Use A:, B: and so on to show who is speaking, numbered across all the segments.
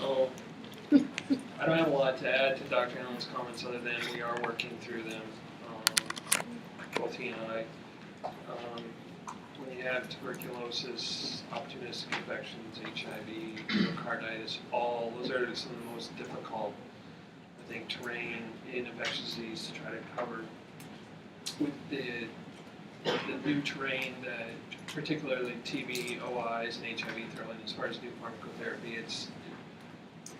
A: So I don't have a lot to add to Dr. Allen's comments other than we are working through them, both he and I. When you have tuberculosis, opportunistic infections, HIV, myocarditis, those are some of the most difficult, I think, terrain in infectious disease to try to cover. With the new terrain that particularly TB, OIs, and HIV throw in as far as new pharmacotherapy,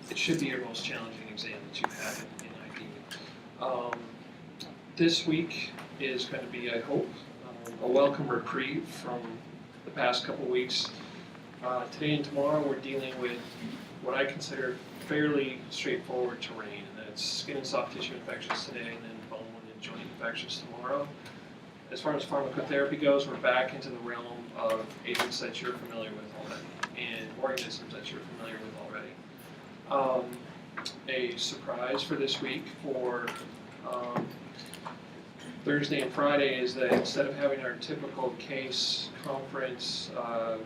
A: it should be your most challenging exam that you've had in ID. This week is going to be, I hope, a welcome reprieve from the past couple weeks. Today and tomorrow we're dealing with what I consider fairly straightforward terrain, and that's skin and soft tissue infections today, and then bone and joint infections tomorrow. As far as pharmacotherapy goes, we're back into the realm of agents that you're familiar with already, and organisms that you're familiar with already. A surprise for this week for Thursday and Friday is that instead of having our typical case conference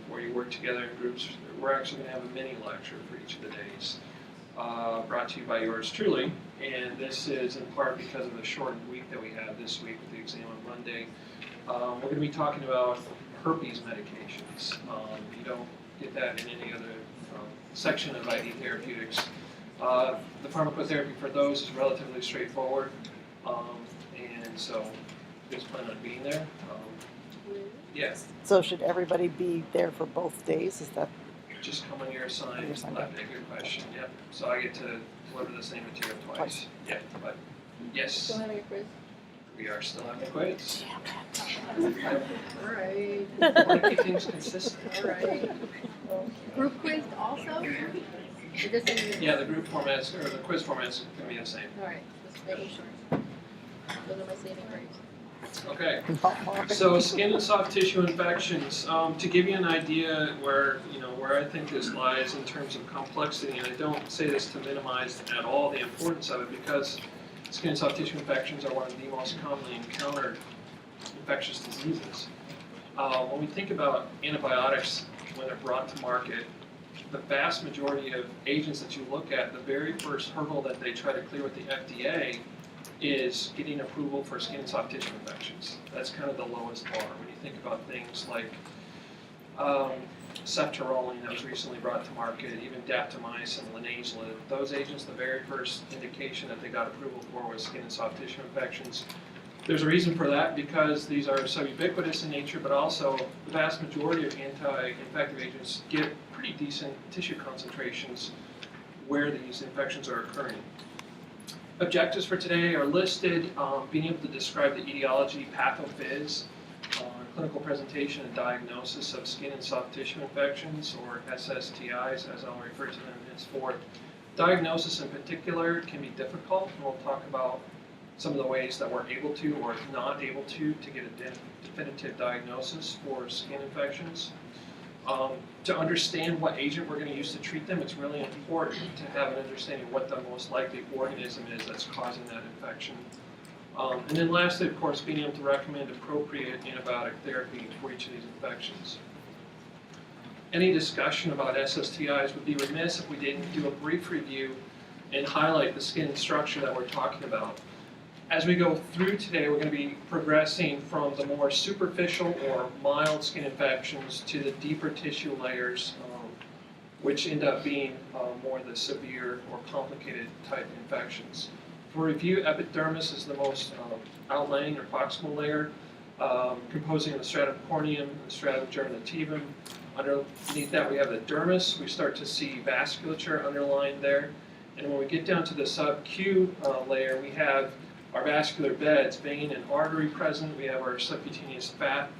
A: where you work together in groups, we're actually going to have a mini lecture for each of the days, brought to you by yours truly. And this is in part because of the shortened week that we have this week with the exam on Monday. We're going to be talking about herpes medications. You don't get that in any other section of ID therapeutics. The pharmacotherapy for those is relatively straightforward. And so just plan on being there. Yes.
B: So should everybody be there for both days? Is that
A: Just come when you're assigned. That'd be a good question. Yep. So I get to deliver the same material twice. Yeah. But yes.
C: Still having a quiz?
A: We are still having a quiz.
C: All right.
A: Want to keep things consistent.
C: All right. Group quiz also?
A: Yeah, the group formats or the quiz formats can be the same.
C: All right. Just making sure. Those are my saving grades.
A: Okay. So skin and soft tissue infections. To give you an idea where I think this lies in terms of complexity, and I don't say this to minimize at all the importance of it, because skin and soft tissue infections are one of the most commonly encountered infectious diseases. When we think about antibiotics when they're brought to market, the vast majority of agents that you look at, the very first hurdle that they try to clear with the FDA is getting approval for skin and soft tissue infections. That's kind of the lowest bar. When you think about things like ceftaroline that was recently brought to market, even daptomycin, linezolid, those agents, the very first indication that they got approval for was skin and soft tissue infections. There's a reason for that, because these are so ubiquitous in nature, but also the vast majority of anti-infective agents get pretty decent tissue concentrations where these infections are occurring. Objectives for today are listed, being able to describe the etiology, pathophys, clinical presentation and diagnosis of skin and soft tissue infections, or SSTIs, as I'll refer to them henceforth. Diagnosis in particular can be difficult, and we'll talk about some of the ways that we're able to or not able to get a definitive diagnosis for skin infections. To understand what agent we're going to use to treat them, it's really important to have an understanding of what the most likely organism is that's causing that infection. And then lastly, of course, being able to recommend appropriate antibiotic therapy for each of these infections. Any discussion about SSTIs would be remiss if we didn't do a brief review and highlight the skin structure that we're talking about. As we go through today, we're going to be progressing from the more superficial or mild skin infections to the deeper tissue layers, which end up being more the severe or complicated type infections. For review, epidermis is the most outlying or proximal layer, composing the stratum corneum and the stratum germinativum. Underneath that, we have the dermis. We start to see vasculature underlying there. And when we get down to the sub-Q layer, we have our vascular beds, vein and artery present. We have our subcutaneous fat.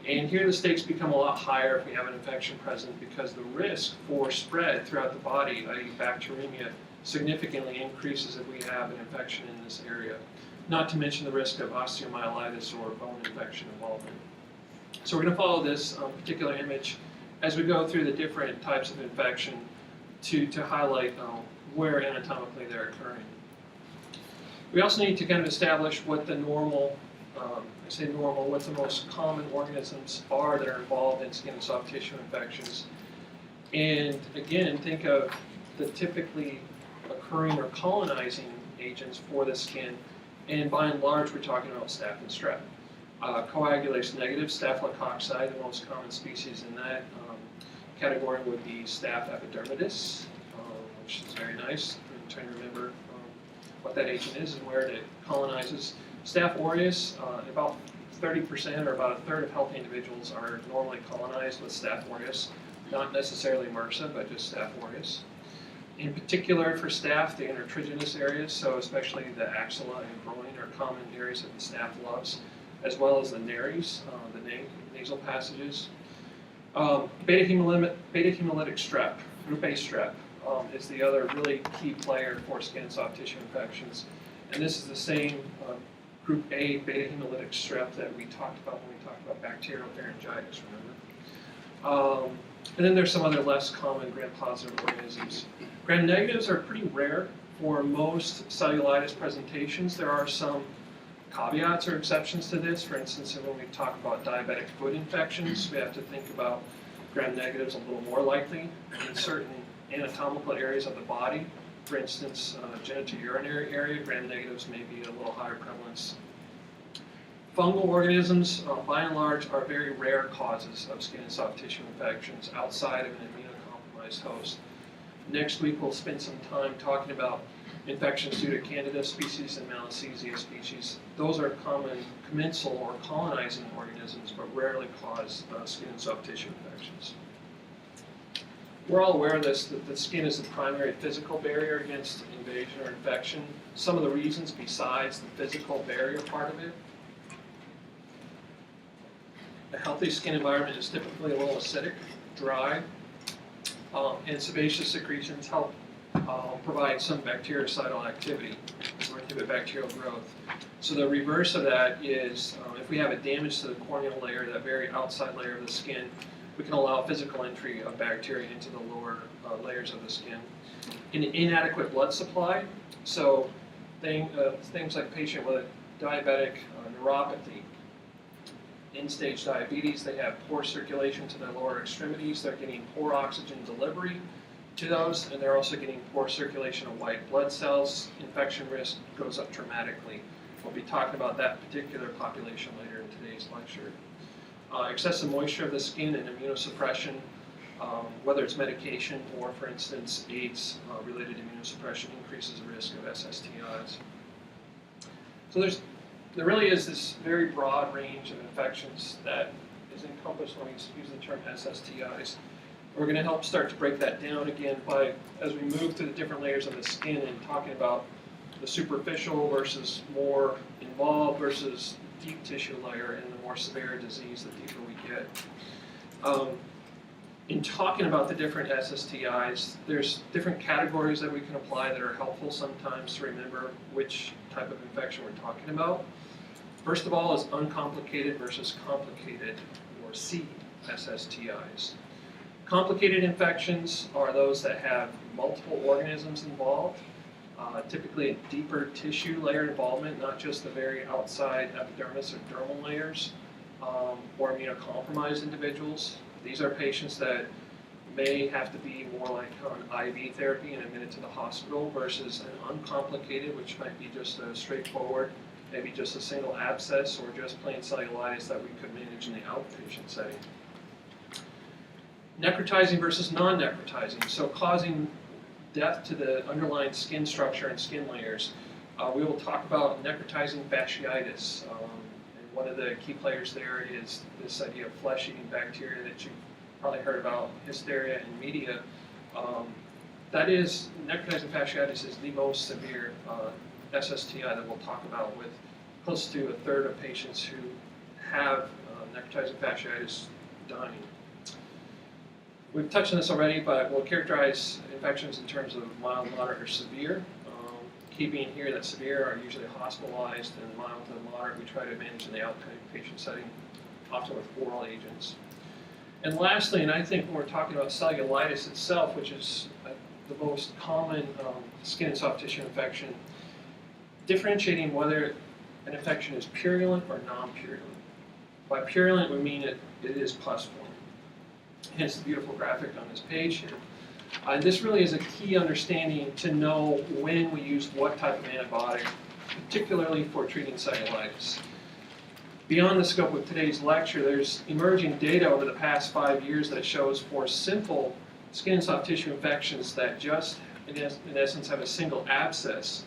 A: And here the stakes become a lot higher if we have an infection present, because the risk for spread throughout the body, i.e. bacteremia, significantly increases if we have an infection in this area. Not to mention the risk of osteomyelitis or bone infection involvement. So we're going to follow this particular image as we go through the different types of infection to highlight where anatomically they're occurring. We also need to kind of establish what the normal, what the most common organisms are that are involved in skin and soft tissue infections. And again, think of the typically occurring or colonizing agents for the skin, and by and large, we're talking about staph and strep. Coagulase negative Staphylococcus, the most common species in that category would be Staph epidermidis, which is very nice. I'm trying to remember what that agent is and where it colonizes. Staph aureus, about 30% or about a third of healthy individuals are normally colonized with Staph aureus, not necessarily MRSA, but just Staph aureus. In particular for staph, the intertriginous areas, so especially the axilla and groin, are common areas that the staph loves, as well as the nares, the nasal passages. Beta hemolytic strep, group A strep, is the other really key player for skin and soft tissue infections. And this is the same group A beta hemolytic strep that we talked about when we talked about bacterial pharyngitis, remember? And then there's some other less common gram-positive organisms. Gram-negatives are pretty rare for most cellulitis presentations. There are some caveats or exceptions to this. For instance, when we talk about diabetic foot infections, we have to think about gram-negatives a little more likely in certain anatomical areas of the body. For instance, genitourinary area, gram-negatives may be a little higher prevalence. Fungal organisms, by and large, are very rare causes of skin and soft tissue infections outside of an immunocompromised host. Next week, we'll spend some time talking about infections due to Candida species and Malassezia species. Those are common commensal or colonizing organisms, but rarely cause skin and soft tissue infections. We're all aware of this, that the skin is the primary physical barrier against invasion or infection. Some of the reasons besides the physical barrier part of it: a healthy skin environment is typically a little acidic, dry, and sebaceous secretions help provide some bactericidal activity or inhibit bacterial growth. So the reverse of that is if we have a damage to the corneal layer, that very outside layer of the skin, we can allow physical entry of bacteria into the lower layers of the skin. An inadequate blood supply, so things like patient with diabetic neuropathy, end-stage diabetes, they have poor circulation to their lower extremities, they're getting poor oxygen delivery to those, and they're also getting poor circulation of white blood cells. Infection risk goes up dramatically. We'll be talking about that particular population later in today's lecture. Excessive moisture of the skin and immunosuppression, whether it's medication or, for instance, AIDS-related immunosuppression, increases the risk of SSTIs. So there really is this very broad range of infections that is encompassed when we use the term SSTIs. We're going to help start to break that down again as we move through the different layers of the skin and talking about the superficial versus more involved versus deep tissue layer, and the more severe disease, the deeper we get. In talking about the different SSTIs, there's different categories that we can apply that are helpful sometimes to remember which type of infection we're talking about. First of all is uncomplicated versus complicated, or C-SSTIs. Complicated infections are those that have multiple organisms involved, typically a deeper tissue layer involvement, not just the very outside epidermis or dermal layers, or immunocompromised individuals. These are patients that may have to be more like on IV therapy and admitted to the hospital versus an uncomplicated, which might be just a straightforward, maybe just a single abscess or just plain cellulitis that we could manage in the outpatient setting. Necrotizing versus non-necrotizing, so causing death to the underlying skin structure and skin layers. We will talk about necrotizing fasciitis, and one of the key players there is this idea of flesh-eating bacteria that you've probably heard about, hysteria in media. That is, necrotizing fasciitis is the most severe SSTI that we'll talk about, with close to a third of patients who have necrotizing fasciitis dying. We've touched on this already, but we'll characterize infections in terms of mild, moderate, or severe. Keeping here that severe are usually hospitalized, and mild to moderate we try to manage in the outpatient setting, often with oral agents. And lastly, and I think when we're talking about cellulitis itself, which is the most common skin and soft tissue infection, differentiating whether an infection is purulent or non-purulent. By purulent, we mean it is pus form. Hence the beautiful graphic on this page here. And this really is a key understanding to know when we use what type of antibiotic, particularly for treating cellulitis. Beyond the scope of today's lecture, there's emerging data over the past 5 years that shows for simple skin and soft tissue infections that just, in essence, have a single abscess.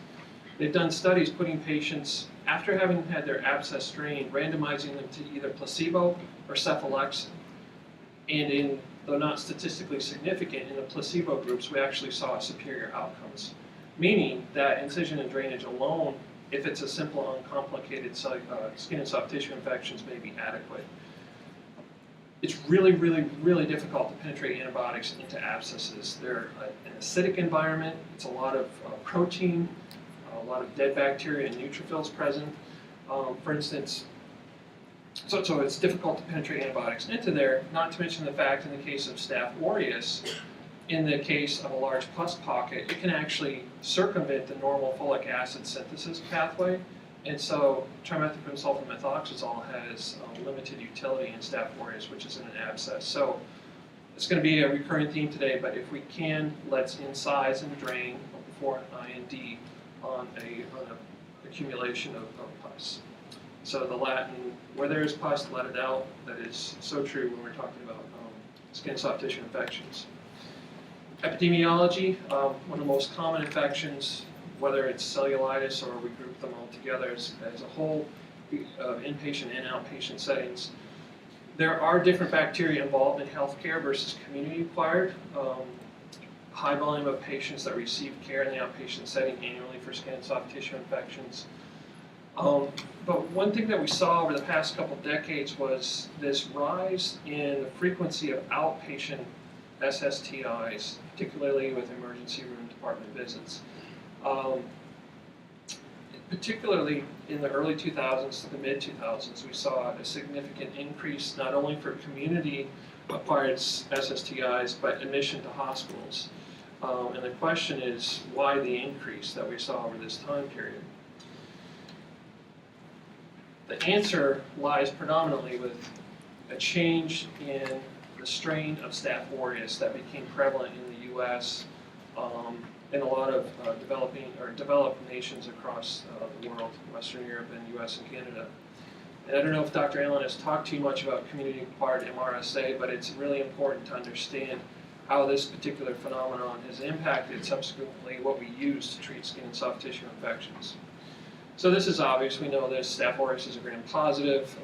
A: They've done studies putting patients, after having had their abscess drained, randomizing them to either placebo or cephalexin. And though not statistically significant, in the placebo groups, we actually saw superior outcomes, meaning that incision and drainage alone, if it's a simple, uncomplicated skin and soft tissue infections, may be adequate. It's really, really, really difficult to penetrate antibiotics into abscesses. They're an acidic environment. It's a lot of protein, a lot of dead bacteria and neutrophils present. For instance, so it's difficult to penetrate antibiotics into there, not to mention the fact in the case of Staph aureus, in the case of a large pus pocket, it can actually circumvent the normal folic acid synthesis pathway, and so trimethoprim sulfamethoxazole has limited utility in Staph aureus, which is in an abscess. So it's going to be a recurring theme today, but if we can, let's incise and drain before an IND on an accumulation of pus. So the Latin, where there is pus, let it out. That is so true when we're talking about skin and soft tissue infections. Epidemiology, one of the most common infections, whether it's cellulitis or we group them all together as a whole, inpatient and outpatient settings. There are different bacteria involved in healthcare versus community-acquired. High volume of patients that receive care in the outpatient setting annually for skin and soft tissue infections. But one thing that we saw over the past couple decades was this rise in the frequency of outpatient SSTIs, particularly with emergency room department visits. Particularly in the early 2000s to the mid 2000s, we saw a significant increase not only for community-acquired SSTIs, but admission to hospitals. And the question is, why the increase that we saw over this time period? The answer lies predominantly with a change in the strain of Staph aureus that became prevalent in the U.S. In a lot of developed nations across the world, Western Europe and U.S. and Canada. And I don't know if Dr. Allen has talked too much about community-acquired MRSA, but it's really important to understand how this particular phenomenon has impacted subsequently what we use to treat skin and soft tissue infections. So this is obvious. We know this. Staph aureus is a gram-positive.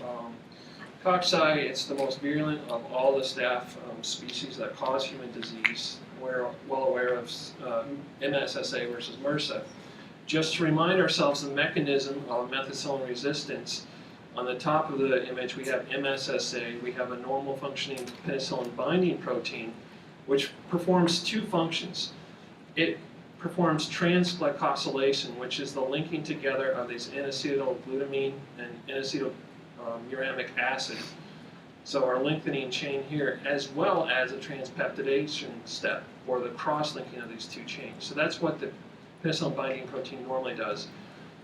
A: Cocci, it's the most virulent of all the staph species that cause human disease. We're well aware of MSSA versus MRSA. Just to remind ourselves the mechanism of methicillin resistance, on the top of the image we have MSSA. We have a normal functioning penicillin binding protein, which performs two functions. It performs transglycosylation, which is the linking together of these N-acetylglutamine and N-acetyluramic acid. So our lengthening chain here, as well as a transpeptidation step, or the cross-linking of these two chains. So that's what the penicillin binding protein normally does.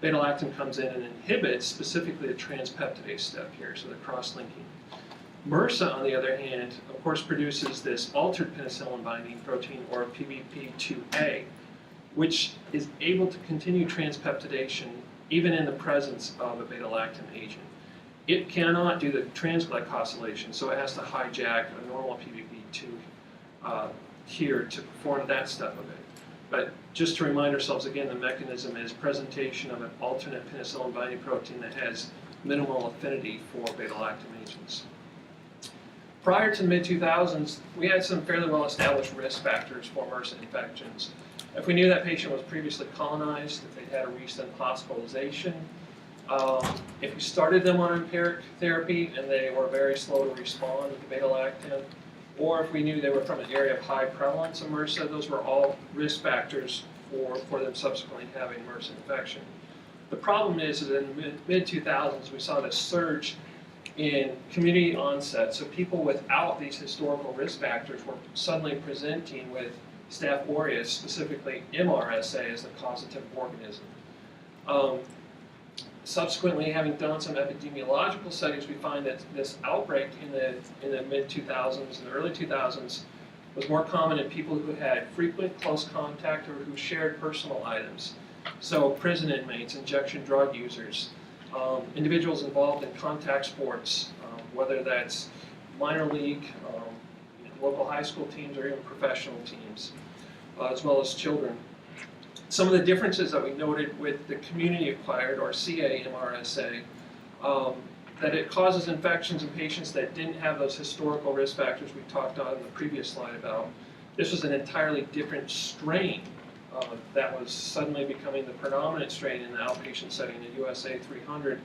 A: Beta-lactam comes in and inhibits specifically the transpeptidase step here, so the cross-linking. MRSA, on the other hand, of course, produces this altered penicillin binding protein, or PBP2A, which is able to continue transpeptidation even in the presence of a beta-lactam agent. It cannot do the transglycosylation, so it has to hijack a normal PBP2 here to perform that step of it. But just to remind ourselves again, the mechanism is presentation of an alternate penicillin binding protein that has minimal affinity for beta-lactam agents. Prior to the mid-2000s, we had some fairly well-established risk factors for MRSA infections. If we knew that patient was previously colonized, if they had a recent hospitalization, if we started them on empiric therapy and they were very slow to respond to beta-lactam, or if we knew they were from an area of high prevalence of MRSA, those were all risk factors for them subsequently having MRSA infection. The problem is that in the mid-2000s, we saw this surge in community onset, so people without these historical risk factors were suddenly presenting with Staph aureus, specifically MRSA, as the causative organism. Subsequently, having done some epidemiological studies, we find that this outbreak in the mid-2000s and the early 2000s was more common in people who had frequent close contact or who shared personal items. So prison inmates, injection drug users, individuals involved in contact sports, whether that's minor league, local high school teams, or even professional teams, as well as children. Some of the differences that we noted with the community-acquired, or CA-MRSA, that it causes infections in patients that didn't have those historical risk factors we talked on in the previous slide about. This was an entirely different strain that was suddenly becoming the predominant strain in the outpatient setting, the USA 300,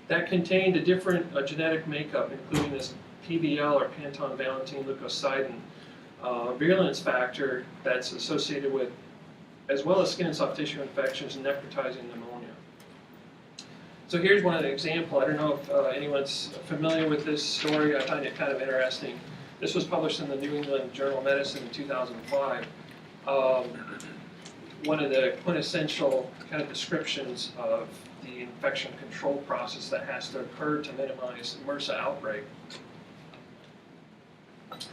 A: that contained a different genetic makeup, including this PBL, or Panton-Valentine leukocidin virulence factor that's associated with, as well as skin and soft tissue infections and necrotizing pneumonia. So here's one of the examples. I don't know if anyone's familiar with this story. I find it kind of interesting. This was published in the New England Journal of Medicine in 2005. One of the quintessential kind of descriptions of the infection control process that has to occur to minimize MRSA outbreak.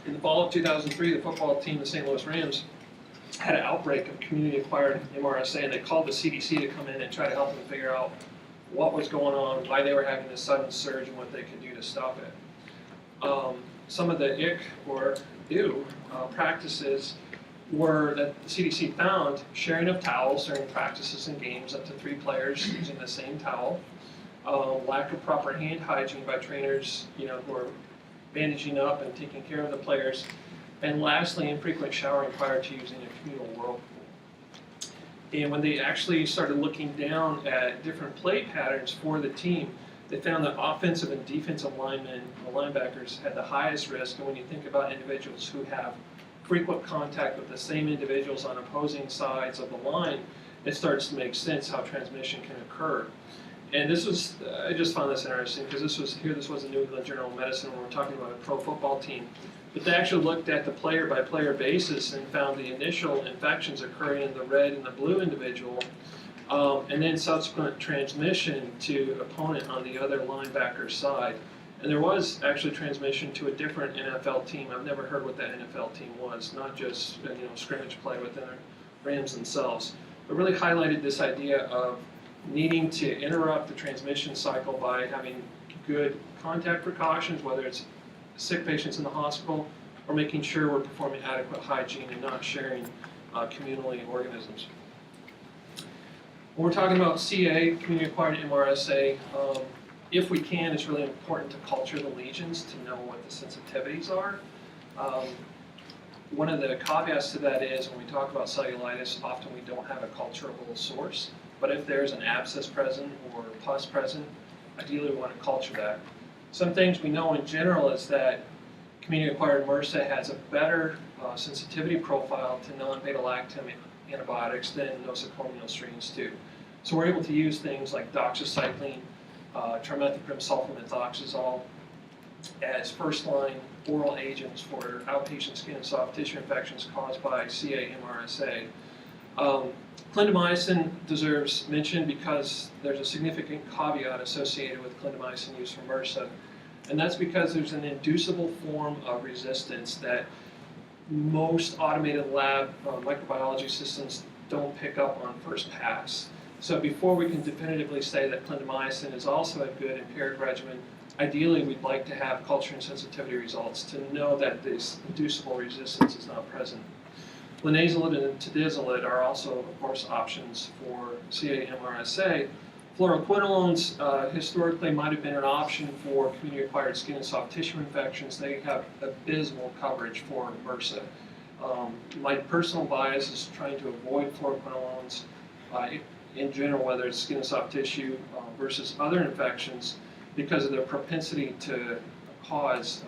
A: In the fall of 2003, the football team, the St. Louis Rams, had an outbreak of community-acquired MRSA, and they called the CDC to come in and try to help them figure out what was going on, why they were having this sudden surge, and what they could do to stop it. Some of the ick or ew practices were that the CDC found sharing of towels during practices and games, up to 3 players using the same towel, lack of proper hand hygiene by trainers, who are bandaging up and taking care of the players, and lastly, infrequent showering prior to using a communal whirlpool. And when they actually started looking down at different play patterns for the team, they found that offensive and defensive linemen, the linebackers, had the highest risk. And when you think about individuals who have frequent contact with the same individuals on opposing sides of the line, it starts to make sense how transmission can occur. And this was, I just found this interesting because this was a New England Journal of Medicine when we're talking about a pro football team. But they actually looked at the player-by-player basis and found the initial infections occurring in the red and the blue individual, and then subsequent transmission to opponent on the other linebacker side. And there was actually transmission to a different NFL team. I've never heard what that NFL team was, not just scrimmage play within the Rams themselves, but really highlighted this idea of needing to interrupt the transmission cycle by having good contact precautions, whether it's sick patients in the hospital or making sure we're performing adequate hygiene and not sharing communally organisms. When we're talking about CA, community-acquired MRSA, if we can, it's really important to culture the lesions to know what the sensitivities are. One of the caveats to that is when we talk about cellulitis, often we don't have a culturable source. But if there's an abscess present or pus present, ideally we want to culture that. Some things we know in general is that community-acquired MRSA has a better sensitivity profile to non-beta-lactam antibiotics than nosocomial strains do. So we're able to use things like doxycycline, trimethoprim sulfamethoxazole as first-line oral agents for outpatient skin and soft tissue infections caused by CA-MRSA. Clindamycin deserves mention because there's a significant caveat associated with clindamycin use for MRSA, and that's because there's an inducible form of resistance that most automated lab microbiology systems don't pick up on first pass. So before we can definitively say that clindamycin is also a good empiric regimen, ideally we'd like to have culture and sensitivity results to know that this inducible resistance is not present. Linezolid and tedizolid are also, of course, options for CA-MRSA. Fluoroquinolones historically might have been an option for community-acquired skin and soft tissue infections. They have abysmal coverage for MRSA. My personal bias is trying to avoid fluoroquinolones in general, whether it's skin and soft tissue versus other infections, because of their propensity to cause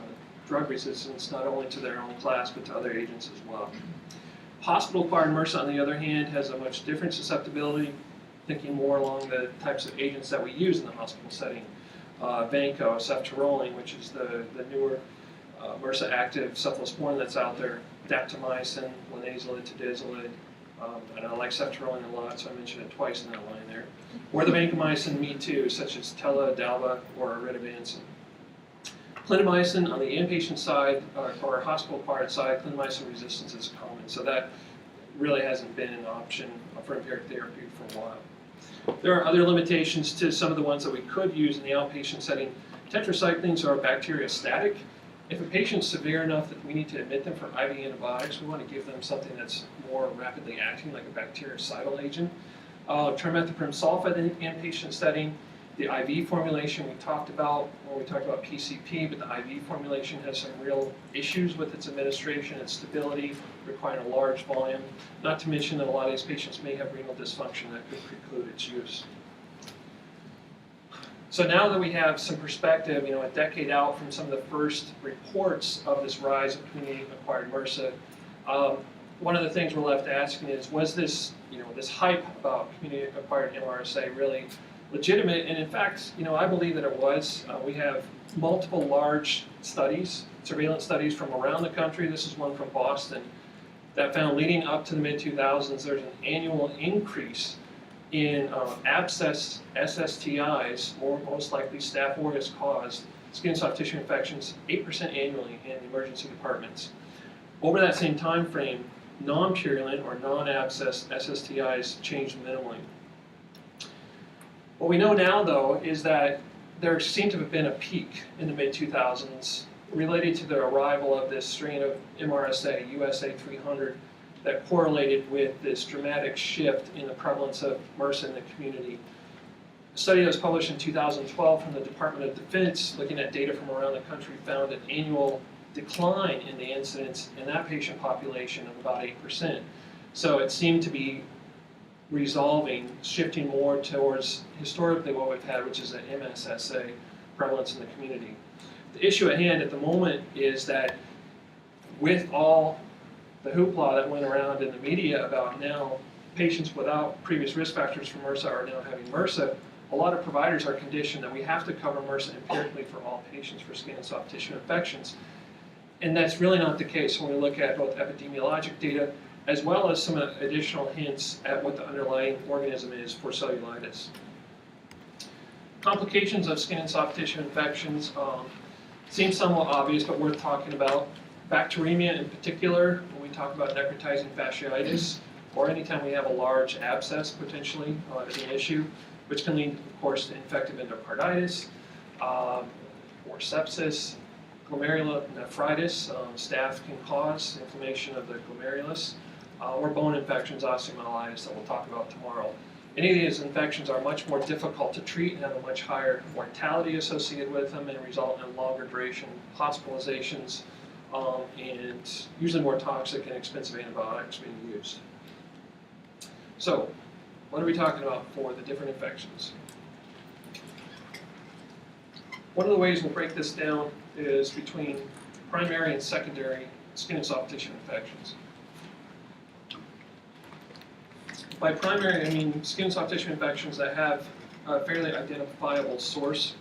A: drug resistance, not only to their own class, but to other agents as well. Hospital-acquired MRSA, on the other hand, has a much different susceptibility, thinking more along the types of agents that we use in the hospital setting. Vanco, ceftaroline, which is the newer MRSA active cephalosporin that's out there, daptomycin, linezolid, tedizolid, and I like ceftaroline a lot, so I mentioned it twice in that line there. Or the vancomycin me too, such as teladalba or erysipelas. Clindamycin on the inpatient side, or hospital-acquired side, clindamycin resistance is common, so that really hasn't been an option for empiric therapy for a while. There are other limitations to some of the ones that we could use in the outpatient setting. Tetracyclines are bacteriostatic. If a patient's severe enough that we need to admit them for IV antibiotics, we want to give them something that's more rapidly acting, like a bactericidal agent. Trimethoprim sulfate in the inpatient setting. The IV formulation we talked about when we talked about PCP, but the IV formulation has some real issues with its administration and stability, requiring a large volume. Not to mention that a lot of these patients may have renal dysfunction that could preclude its use. So now that we have some perspective, a decade out from some of the first reports of this rise of community-acquired MRSA, one of the things we're left asking is, was this, this hype about community-acquired MRSA really legitimate? And in fact, I believe that it was. We have multiple large studies, surveillance studies from around the country. This is one from Boston that found leading up to the mid-2000s, there's an annual increase in abscess SSTIs, or most likely Staph aureus caused skin and soft tissue infections, 8% annually in emergency departments. Over that same time frame, non-purulent or non-abscess SSTIs changed minimally. What we know now, though, is that there seemed to have been a peak in the mid-2000s related to the arrival of this strain of MRSA, USA 300, that correlated with this dramatic shift in the prevalence of MRSA in the community. A study that was published in 2012 from the Department of Defense, looking at data from around the country, found an annual decline in the incidence in that patient population of about 8%. So it seemed to be resolving, shifting more towards historically what we've had, which is an MSSA prevalence in the community. The issue at hand at the moment is that with all the hoopla that went around in the media about now patients without previous risk factors for MRSA are now having MRSA, a lot of providers are conditioned that we have to cover MRSA empirically for all patients for skin and soft tissue infections. And that's really not the case when we look at both epidemiologic data as well as some additional hints at what the underlying organism is for cellulitis. Complications of skin and soft tissue infections seem somewhat obvious, but worth talking about. Bacteremia in particular, when we talk about necrotizing fasciitis, or anytime we have a large abscess potentially as an issue, which can lead, of course, to infective endocarditis, or sepsis, glomerulonephritis. Staph can cause inflammation of the glomerulus, or bone infections, osteomyelitis, that we'll talk about tomorrow. Any of these infections are much more difficult to treat and have a much higher mortality associated with them and result in longer duration hospitalizations, and usually more toxic and expensive antibiotics being used. So, what are we talking about for the different infections? One of the ways we'll break this down is between primary and secondary skin and soft tissue infections. By primary, I mean skin and soft tissue infections that have a fairly identifiable source.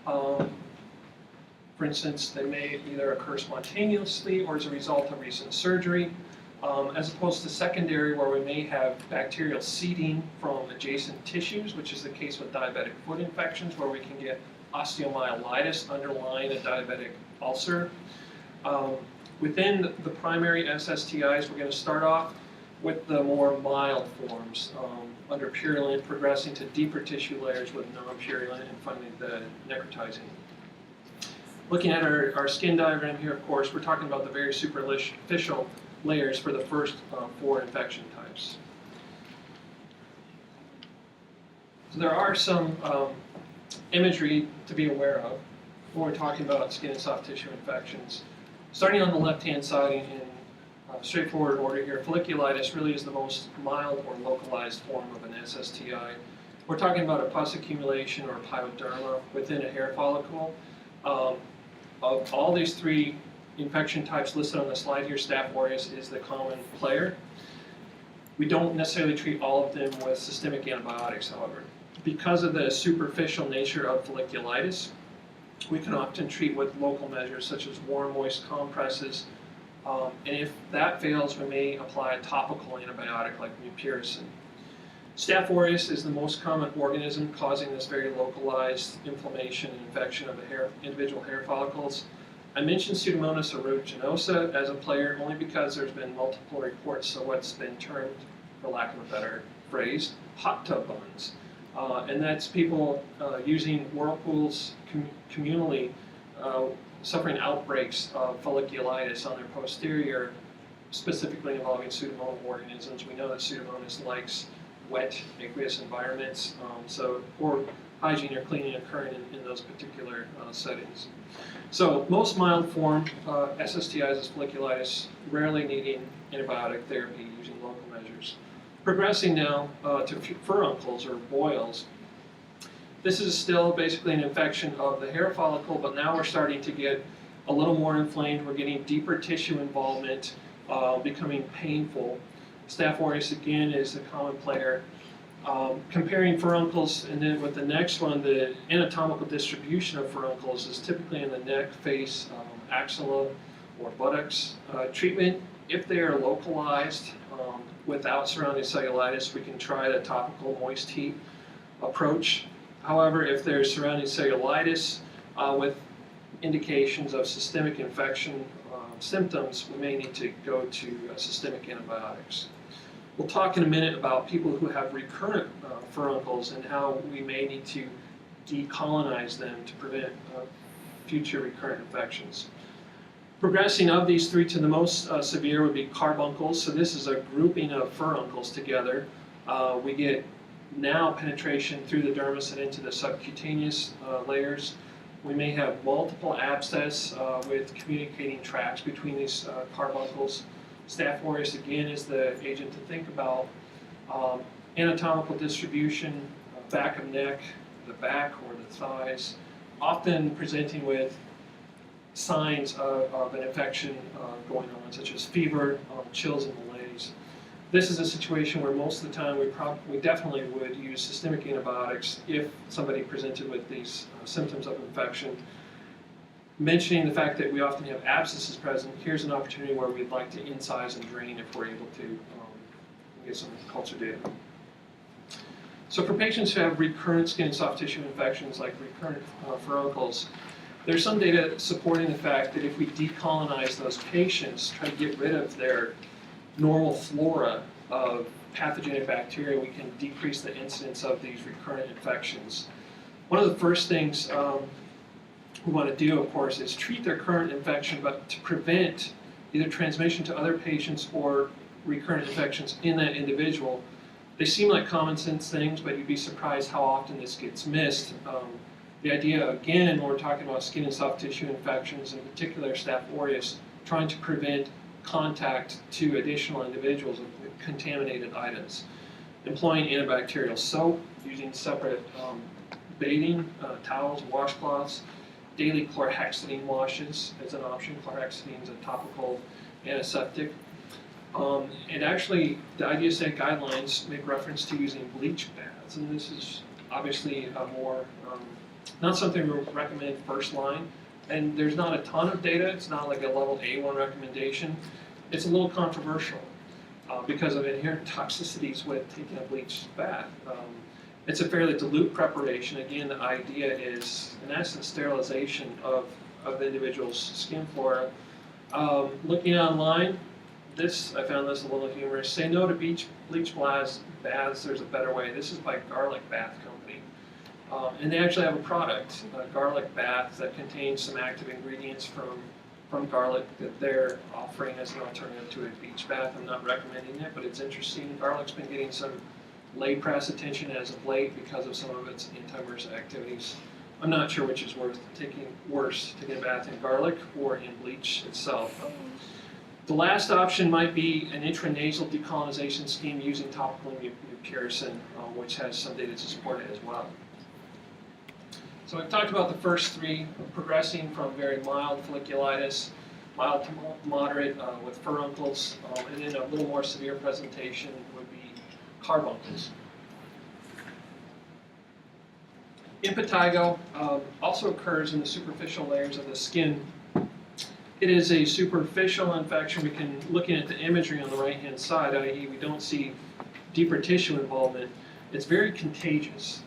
A: For instance, they may either occur spontaneously or as a result of recent surgery, as opposed to secondary, where we may have bacterial seeding from adjacent tissues, which is the case with diabetic foot infections, where we can get osteomyelitis underlying a diabetic ulcer. Within the primary SSTIs, we're going to start off with the more mild forms, under purulent, progressing to deeper tissue layers with non-purulent, and finally the necrotizing. Looking at our skin diagram here, of course, we're talking about the very superficial layers for the first 4 infection types. So there are some imagery to be aware of when we're talking about skin and soft tissue infections. Starting on the left-hand side in straightforward order here, folliculitis really is the most mild or localized form of an SSTI. We're talking about a pus accumulation or pyoderma within a hair follicle. Of all these 3 infection types listed on the slide here, Staph aureus is the common player. We don't necessarily treat all of them with systemic antibiotics, however. Because of the superficial nature of folliculitis, we can often treat with local measures such as warm, moist compresses, and if that fails, we may apply a topical antibiotic like mupirocin. Staph aureus is the most common organism causing this very localized inflammation and infection of the individual hair follicles. I mentioned Pseudomonas aeruginosa as a player only because there's been multiple reports of what's been termed, for lack of a better phrase, hot tub buns. And that's people using whirlpools communally, suffering outbreaks of folliculitis on their posterior, specifically involving Pseudomonas organisms. We know that Pseudomonas likes wet aqueous environments, so poor hygiene or cleaning occurring in those particular settings. So most mild form SSTIs is folliculitis, rarely needing antibiotic therapy using local measures. Progressing now to furuncles or boils. This is still basically an infection of the hair follicle, but now we're starting to get a little more inflamed. We're getting deeper tissue involvement, becoming painful. Staph aureus again is a common player. Comparing furuncles, and then with the next one, the anatomical distribution of furuncles is typically in the neck, face, axilla, or buttocks. Treatment, if they are localized without surrounding cellulitis, we can try the topical moist heat approach. However, if there's surrounding cellulitis with indications of systemic infection symptoms, we may need to go to systemic antibiotics. We'll talk in a minute about people who have recurrent furuncles and how we may need to decolonize them to prevent future recurrent infections. Progressing of these three to the most severe would be carbuncles. So this is a grouping of furuncles together. We get now penetration through the dermis and into the subcutaneous layers. We may have multiple abscess with communicating tracts between these carbuncles. Staph aureus, again, is the agent to think about. Anatomical distribution, back of neck, the back or the thighs, often presenting with signs of an infection going on, such as fever, chills, and malaise. This is a situation where most of the time we definitely would use systemic antibiotics if somebody presented with these symptoms of infection. Mentioning the fact that we often have abscesses present, here's an opportunity where we'd like to incise and drain if we're able to get some culture data. So for patients who have recurrent skin and soft tissue infections like recurrent furuncles, there's some data supporting the fact that if we decolonize those patients, try to get rid of their normal flora of pathogenic bacteria, we can decrease the incidence of these recurrent infections. One of the first things we want to do, of course, is treat their current infection, but to prevent either transmission to other patients or recurrent infections in that individual. They seem like common sense things, but you'd be surprised how often this gets missed. The idea, again, when we're talking about skin and soft tissue infections, in particular Staph aureus, trying to prevent contact to additional individuals with contaminated items. Employing antibacterial soap, using separate bathing towels, washcloths, daily chlorhexidine washes as an option. Chlorhexidine is a topical antiseptic. And actually, the IDSA guidelines make reference to using bleach baths, and this is obviously a more, not something we recommend first line, and there's not a ton of data. It's not like a level A1 recommendation. It's a little controversial because of inherent toxicities with taking a bleach bath. It's a fairly dilute preparation. Again, the idea is, in essence, sterilization of the individual's skin flora. Looking online, I found this a little humorous. Say no to bleach baths, there's a better way. This is by Garlic Bath Company. And they actually have a product, a garlic bath, that contains some active ingredients from garlic that they're offering as an alternative to a beach bath. I'm not recommending it, but it's interesting. Garlic's been getting some lay press attention as of late because of some of its anti-MRSA activities. I'm not sure which is taking a bath in garlic or in bleach itself. The last option might be an intranasal decolonization scheme using topical mupirocin, which has some data to support it as well. So we've talked about the first three, progressing from very mild folliculitis, mild to moderate with furuncles, and then a little more severe presentation would be carbuncles. Impetigo also occurs in the superficial layers of the skin. It is a superficial infection. Looking at the imagery on the right-hand side, i.e. we don't see deeper tissue involvement. It's very contagious,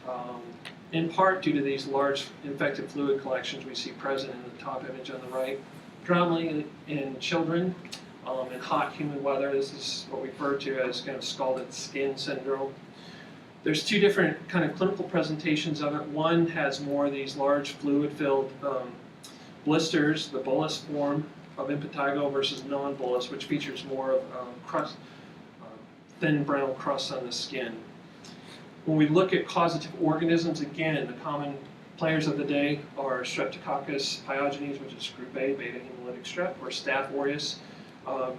A: in part due to these large infected fluid collections we see present in the top image on the right, predominantly in children. In hot, humid weather, this is what we refer to as kind of scalded skin syndrome. There's two different kind of clinical presentations of it. One has more of these large fluid-filled blisters, the bullous form of impetigo versus non-bullous, which features more of thin brown crust on the skin. When we look at causative organisms, again, the common players of the day are Streptococcus pyogenes, which is group A, beta hemolytic strep, or Staph aureus.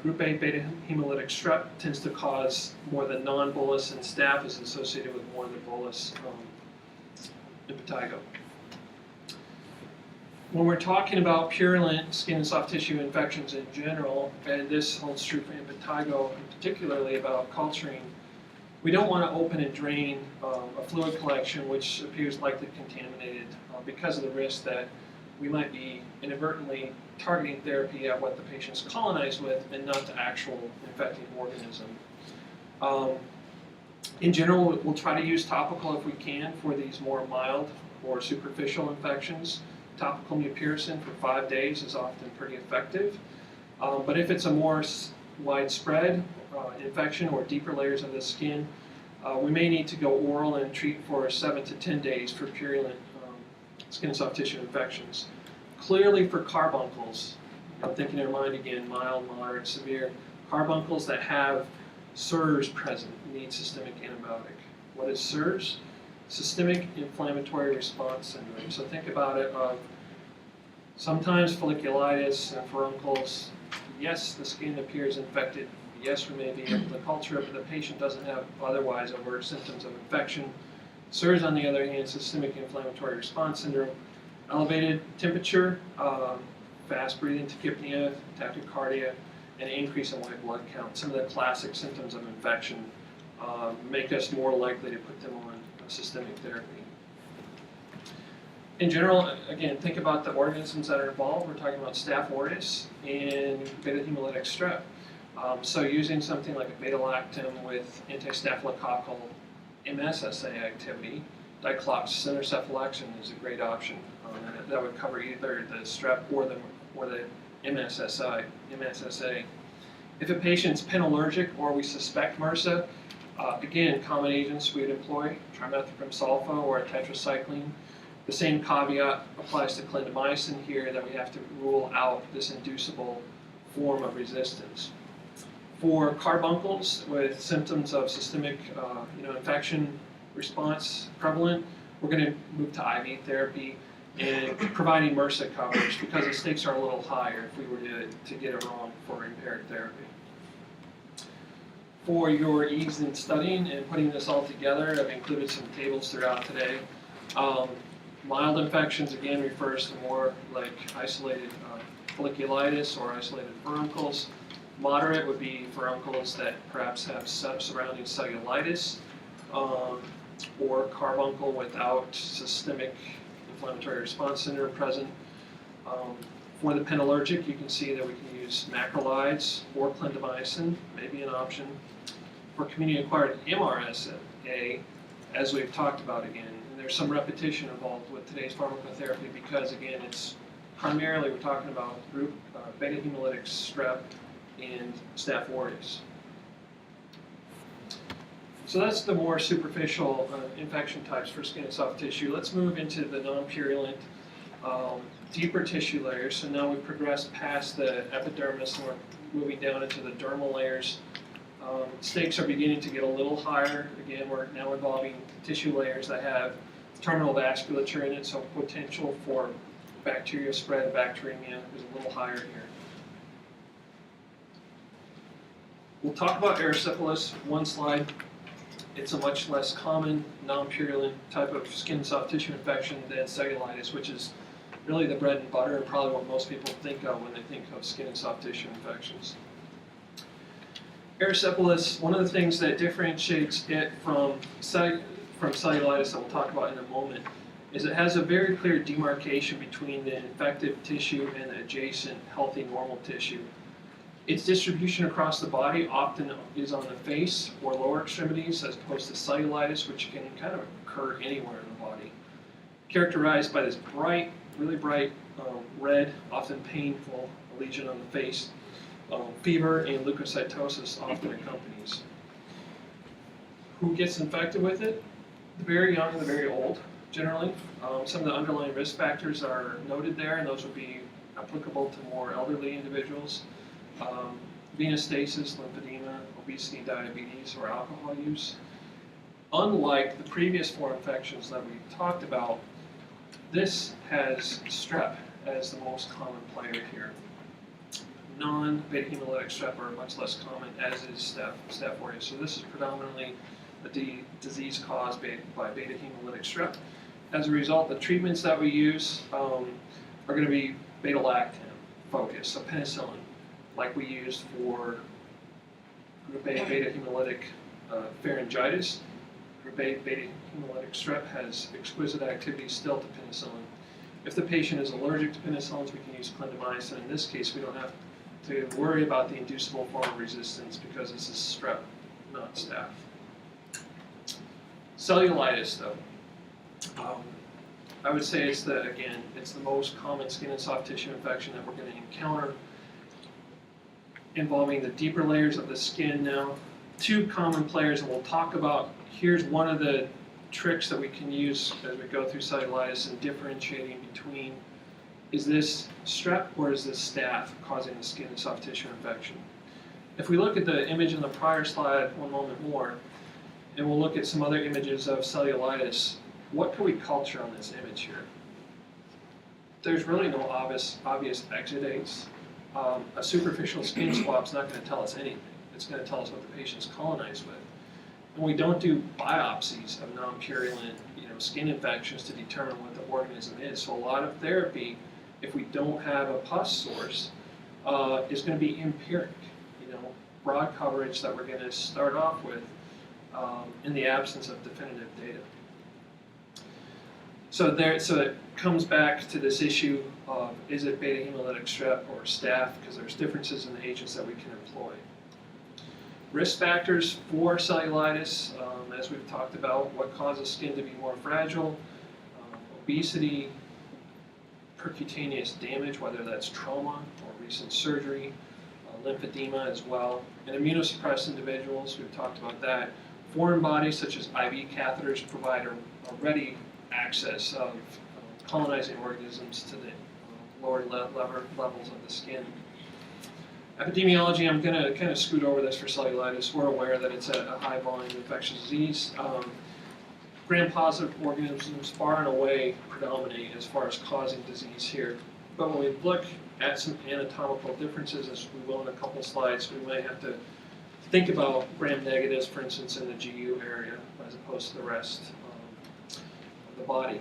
A: Group A beta hemolytic strep tends to cause more than non-bullous, and Staph is associated with more than bullous impetigo. When we're talking about purulent skin and soft tissue infections in general, and this holds true for impetigo, and particularly about culturing, we don't want to open and drain a fluid collection which appears likely contaminated because of the risk that we might be inadvertently targeting therapy at what the patient's colonized with and not the actual infecting organism. In general, we'll try to use topical if we can for these more mild or superficial infections. Topical mupirocin for 5 days is often pretty effective. But if it's a more widespread infection or deeper layers of the skin, we may need to go oral and treat for 7 to 10 days for purulent skin and soft tissue infections. Clearly for carbuncles, I'm thinking in your mind again, mild, moderate, severe, carbuncles that have SIRS present need systemic antibiotic. What is SIRS? Systemic inflammatory response syndrome. So think about it of sometimes folliculitis and furuncles. Yes, the skin appears infected. Yes, we may be able to culture it, but the patient doesn't have otherwise overt symptoms of infection. SIRS, on the other hand, systemic inflammatory response syndrome, elevated temperature, fast breathing tachypnea, tachycardia, and increase in white blood count. Some of the classic symptoms of infection make us more likely to put them on systemic therapy. In general, again, think about the organisms that are involved. We're talking about Staph aureus and beta hemolytic strep. So using something like a beta-lactam with anti-staphylococcal MSSA activity, dicloxacin or cephalexin is a great option. And that would cover either the strep or the MSSA. If a patient's penallergic or we suspect MRSA, again, common agents we would employ, trimethoprim sulfa or tetracycline. The same caveat applies to clindamycin here, that we have to rule out this inducible form of resistance. For carbuncles with symptoms of systemic infection response prevalent, we're going to move to IV therapy and providing MRSA coverage because the stakes are a little higher if we were to get it wrong for empiric therapy. For your ease in studying and putting this all together, I've included some tables throughout today. Mild infections, again, refers to more like isolated folliculitis or isolated furuncles. Moderate would be furuncles that perhaps have surrounding cellulitis or carbuncle without systemic inflammatory response syndrome present. For the penallergic, you can see that we can use macrolides or clindamycin, may be an option. For community-acquired MRSA, as we've talked about again, and there's some repetition involved with today's pharmacotherapy because, again, it's primarily we're talking about group beta hemolytic strep and Staph aureus. So that's the more superficial infection types for skin and soft tissue. Let's move into the non-purulent, deeper tissue layers. So now we've progressed past the epidermis and we're moving down into the dermal layers. Stakes are beginning to get a little higher. Again, we're now involving tissue layers that have terminal vasculature in it, so potential for bacteria spread, bacteremia is a little higher here. We'll talk about Erysipelas, one slide. It's a much less common, non-purulent type of skin soft tissue infection than cellulitis, which is really the bread and butter and probably what most people think of when they think of skin and soft tissue infections. Erysipelas, one of the things that differentiates it from cellulitis that we'll talk about in a moment is it has a very clear demarcation between the infected tissue and the adjacent healthy normal tissue. Its distribution across the body often is on the face or lower extremities as opposed to cellulitis, which can kind of occur anywhere in the body. Characterized by this bright, really bright red, often painful lesion on the face. Fever and leukocytosis often accompanies. Who gets infected with it? The very young and the very old, generally. Some of the underlying risk factors are noted there, and those would be applicable to more elderly individuals. Venous stasis, lymphedema, obesity, diabetes, or alcohol use. Unlike the previous 4 infections that we talked about, this has strep as the most common player here. Non-beta hemolytic strep are much less common, as is Staph aureus. So this is predominantly a disease caused by beta hemolytic strep. As a result, the treatments that we use are going to be beta-lactam focused, so penicillin, like we used for group A beta hemolytic pharyngitis. Group A beta hemolytic strep has exquisite activity still to penicillin. If the patient is allergic to penicillins, we can use clindamycin. In this case, we don't have to worry about the inducible form of resistance because this is strep, not staph. Cellulitis, though. I would say it's the most common skin and soft tissue infection that we're going to encounter, involving the deeper layers of the skin now. 2 common players, and we'll talk about, here's one of the tricks that we can use as we go through cellulitis and differentiating between, is this strep or is this staph causing the skin and soft tissue infection? If we look at the image in the prior slide one moment more, and we'll look at some other images of cellulitis, what can we culture on this image here? There's really no obvious exudates. A superficial skin swab is not going to tell us anything. It's going to tell us what the patient's colonized with. And we don't do biopsies of non-purulent skin infections to determine what the organism is. So a lot of therapy, if we don't have a pus source, is going to be empiric, broad coverage that we're going to start off with in the absence of definitive data. So it comes back to this issue of, is it beta hemolytic strep or staph, because there's differences in the agents that we can employ. Risk factors for cellulitis, as we've talked about, what causes skin to be more fragile, obesity, percutaneous damage, whether that's trauma or recent surgery, lymphedema as well, and immunosuppressed individuals, we've talked about that. Foreign bodies such as IV catheters provide a ready access of colonizing organisms to the lower levels of the skin. Epidemiology, I'm going to kind of scoot over this for cellulitis. We're aware that it's a high volume infectious disease. Gram-positive organisms far and away predominate as far as causing disease here. But when we look at some anatomical differences, as we will in a couple slides, we might have to think about gram-negatives, for instance, in the GU area, as opposed to the rest of the body.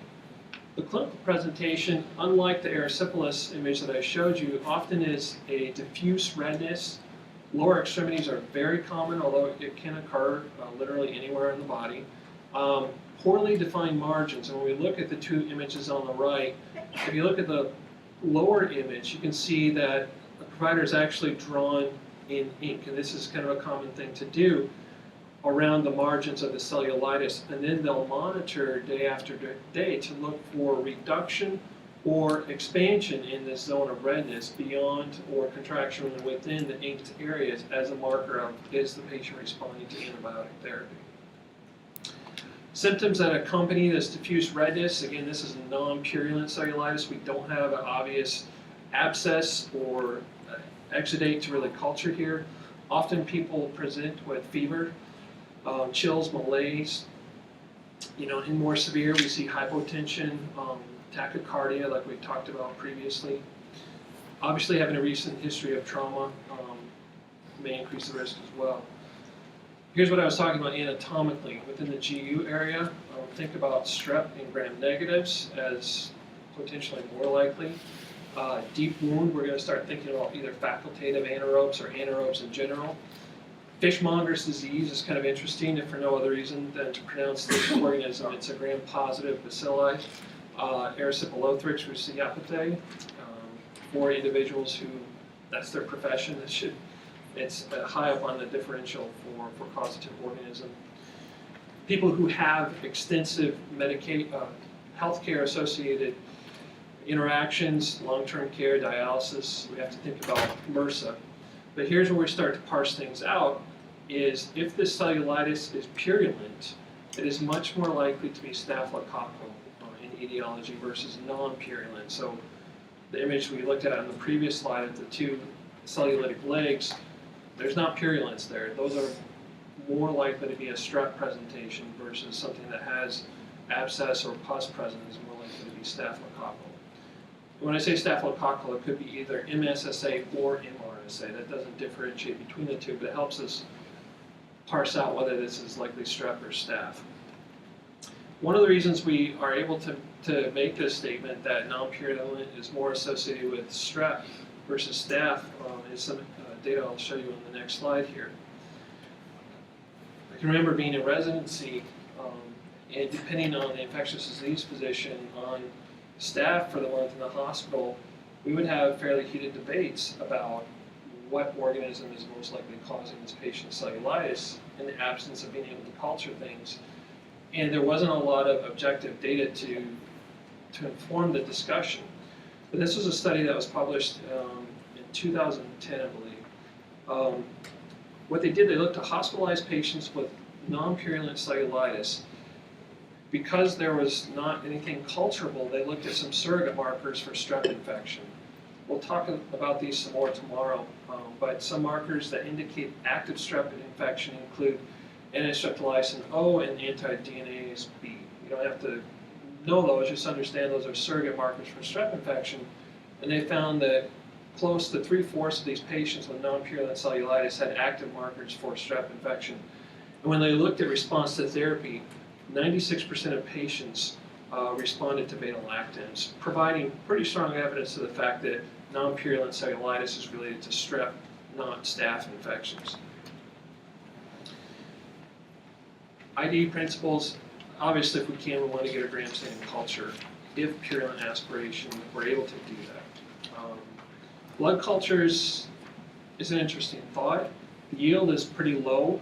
A: The clinical presentation, unlike the Erysipelas image that I showed you, often is a diffuse redness. Lower extremities are very common, although it can occur literally anywhere in the body. Poorly defined margins, and when we look at the 2 images on the right, if you look at the lower image, you can see that the provider is actually drawn in ink, and this is kind of a common thing to do around the margins of the cellulitis, and then they'll monitor day after day to look for reduction or expansion in this zone of redness beyond or contraction within the inked areas as a marker of, is the patient responding to antibiotic therapy. Symptoms that accompany this diffuse redness, again, this is non-purulent cellulitis. We don't have an obvious abscess or exudate to really culture here. Often people present with fever, chills, malaise. In more severe, we see hypotension, tachycardia, like we talked about previously. Obviously, having a recent history of trauma may increase the risk as well. Here's what I was talking about anatomically. Within the GU area, think about strep and gram-negatives as potentially more likely. Deep wound, we're going to start thinking about either facultative anaerobes or anaerobes in general. Fishmonger's disease is kind of interesting, if for no other reason than to pronounce this organism. It's a gram-positive bacilli. Erysipelas, Recurrent, for individuals who, that's their profession, that should It's high up on the differential for causative organism. People who have extensive healthcare associated interactions, long-term care, dialysis, we have to think about MRSA. But here's where we start to parse things out, is if this cellulitis is purulent, it is much more likely to be staphylococcal in etiology versus non-purulent. So the image we looked at on the previous slide of the two cellulitic legs, there's not purulence there. Those are more likely to be a strep presentation versus something that has abscess or pus present is more likely to be staphylococcal. When I say staphylococcal, it could be either MSSA or MRSA. That doesn't differentiate between the two, but it helps us parse out whether this is likely strep or staph. One of the reasons we are able to make this statement that non-purulent is more associated with strep versus staph is some data I'll show you on the next slide here. I can remember being in residency and depending on the infectious disease physician on staff for the month in the hospital, we would have fairly heated debates about what organism is most likely causing this patient's cellulitis in the absence of being able to culture things. And there wasn't a lot of objective data to inform the discussion. But this was a study that was published in 2010, I believe. What they did, they looked at hospitalized patients with non-purulent cellulitis. Because there was not anything culturable, they looked at some surrogate markers for strep infection. We'll talk about these some more tomorrow, but some markers that indicate active strep infection include N-streptolysin O and anti-DNase B. You don't have to know those, just understand those are surrogate markers for strep infection. And they found that close to 3/4 of these patients with non-purulent cellulitis had active markers for strep infection. And when they looked at response to therapy, 96% of patients responded to beta-lactams, providing pretty strong evidence to the fact that non-purulent cellulitis is related to strep, not staph infections. IDE principles, obviously if we can, we want to get a gram stain culture. If purulent aspiration, we're able to do that. Blood cultures is an interesting thought. The yield is pretty low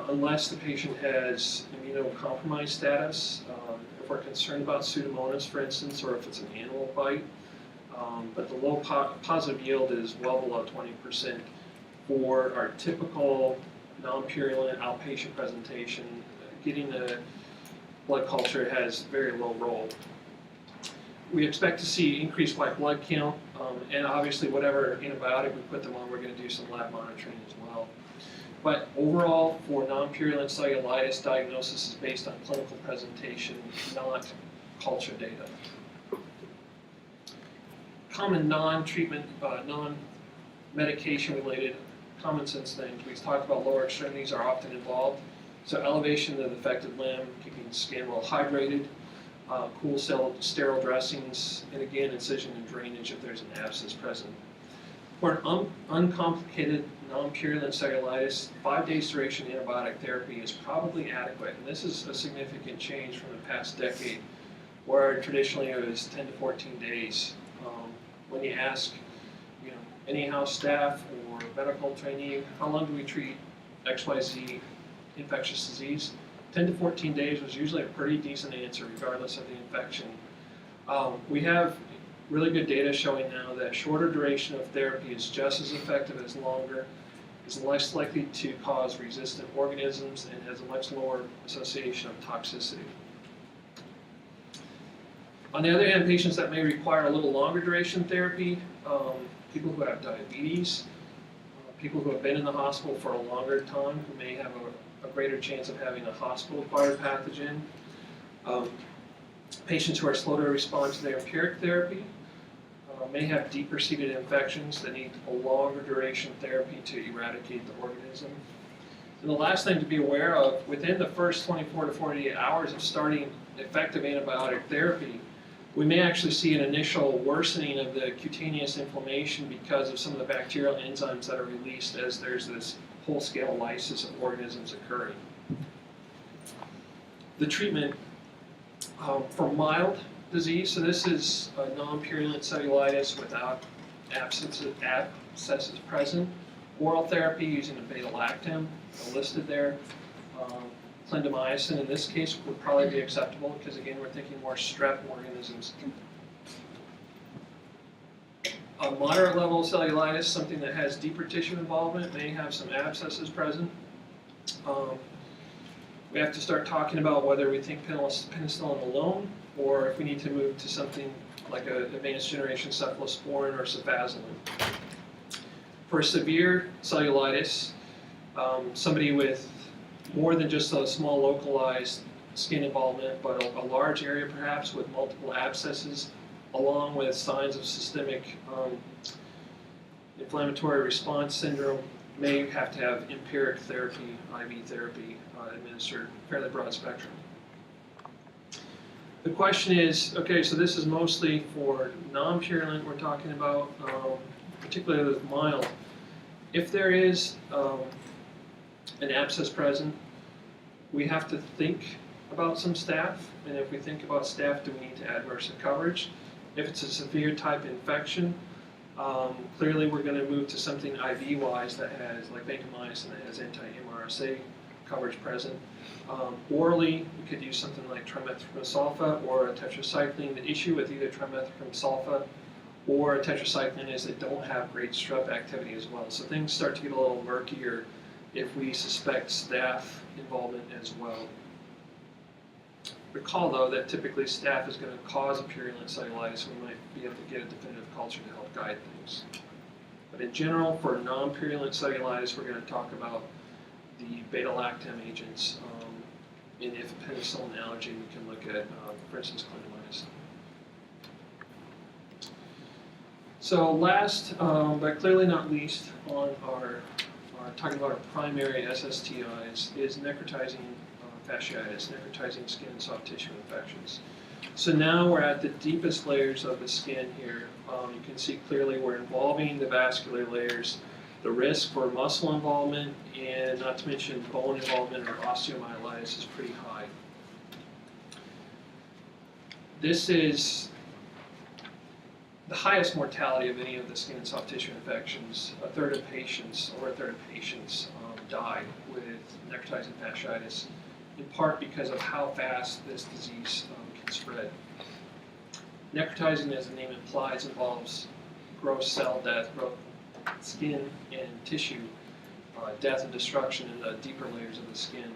A: unless the patient has immunocompromised status. If we're concerned about Pseudomonas, for instance, or if it's an animal bite. But the low positive yield is well below 20% for our typical non-purulent outpatient presentation. Getting the blood culture has very low role. We expect to see increased white blood count, and obviously whatever antibiotic we put them on, we're going to do some lab monitoring as well. But overall, for non-purulent cellulitis, diagnosis is based on clinical presentation, not culture data. Common non-treatment, non-medication related common sense things. We talked about lower extremities are often involved. So elevation of the affected limb, keeping the skin well hydrated, cool sterile dressings, and again, incision and drainage if there's an abscess present. For an uncomplicated non-purulent cellulitis, 5 days duration antibiotic therapy is probably adequate. And this is a significant change from the past decade, where traditionally it was 10 to 14 days. When you ask, any house staff or medical trainee, how long do we treat XYZ infectious disease? 10 to 14 days was usually a pretty decent answer, regardless of the infection. We have really good data showing now that shorter duration of therapy is just as effective as longer, is less likely to cause resistant organisms, and has a much lower association of toxicity. On the other hand, patients that may require a little longer duration therapy, people who have diabetes, people who have been in the hospital for a longer time, who may have a greater chance of having a hospital-acquired pathogen, patients who are slow to respond to their empiric therapy, may have deeper-seated infections that need a longer duration therapy to eradicate the organism. And the last thing to be aware of, within the first 24 to 48 hours of starting effective antibiotic therapy, we may actually see an initial worsening of the cutaneous inflammation because of some of the bacterial enzymes that are released as there's this whole-scale lysis of organisms occurring. The treatment for mild disease, so this is a non-purulent cellulitis without abscesses present. Oral therapy using a beta-lactam listed there. Clindamycin in this case would probably be acceptable because again we're thinking more strep organisms. A moderate level of cellulitis, something that has deeper tissue involvement, may have some abscesses present. We have to start talking about whether we think penicillin alone or if we need to move to something like an advanced generation cephalosporin or cefazolin. For severe cellulitis, somebody with more than just a small localized skin involvement, but a large area perhaps with multiple abscesses, along with signs of systemic inflammatory response syndrome, may have to have empiric therapy, IV therapy administered, fairly broad spectrum. The question is, okay, so this is mostly for non-purulent we're talking about, particularly with mild. If there is an abscess present, we have to think about some staph, and if we think about staph, do we need to add MRSA coverage? If it's a severe type infection, clearly we're going to move to something IV-wise that has, like vancomycin, that has anti-MRSA coverage present. Orally, we could use something like trimethoprim sulfa or a tetracycline. The issue with either trimethoprim sulfa or a tetracycline is they don't have great strep activity as well. So things start to get a little murkier if we suspect staph involvement as well. Recall though that typically staph is going to cause a purulent cellulitis, so we might be able to get a definitive culture to help guide things. But in general, for non-purulent cellulitis, we're going to talk about the beta-lactam agents. And if a penicillin allergy, we can look at, for instance, clindamycin. So last, but clearly not least, on our talking about our primary SSTIs is necrotizing fasciitis, necrotizing skin and soft tissue infections. So now we're at the deepest layers of the skin here. You can see clearly we're involving the vascular layers. The risk for muscle involvement and not to mention bone involvement or osteomyelitis is pretty high. This is the highest mortality of any of the skin and soft tissue infections. Over a third of patients die with necrotizing fasciitis, in part because of how fast this disease can spread. Necrotizing, as the name implies, involves gross cell death, skin and tissue death and destruction in the deeper layers of the skin.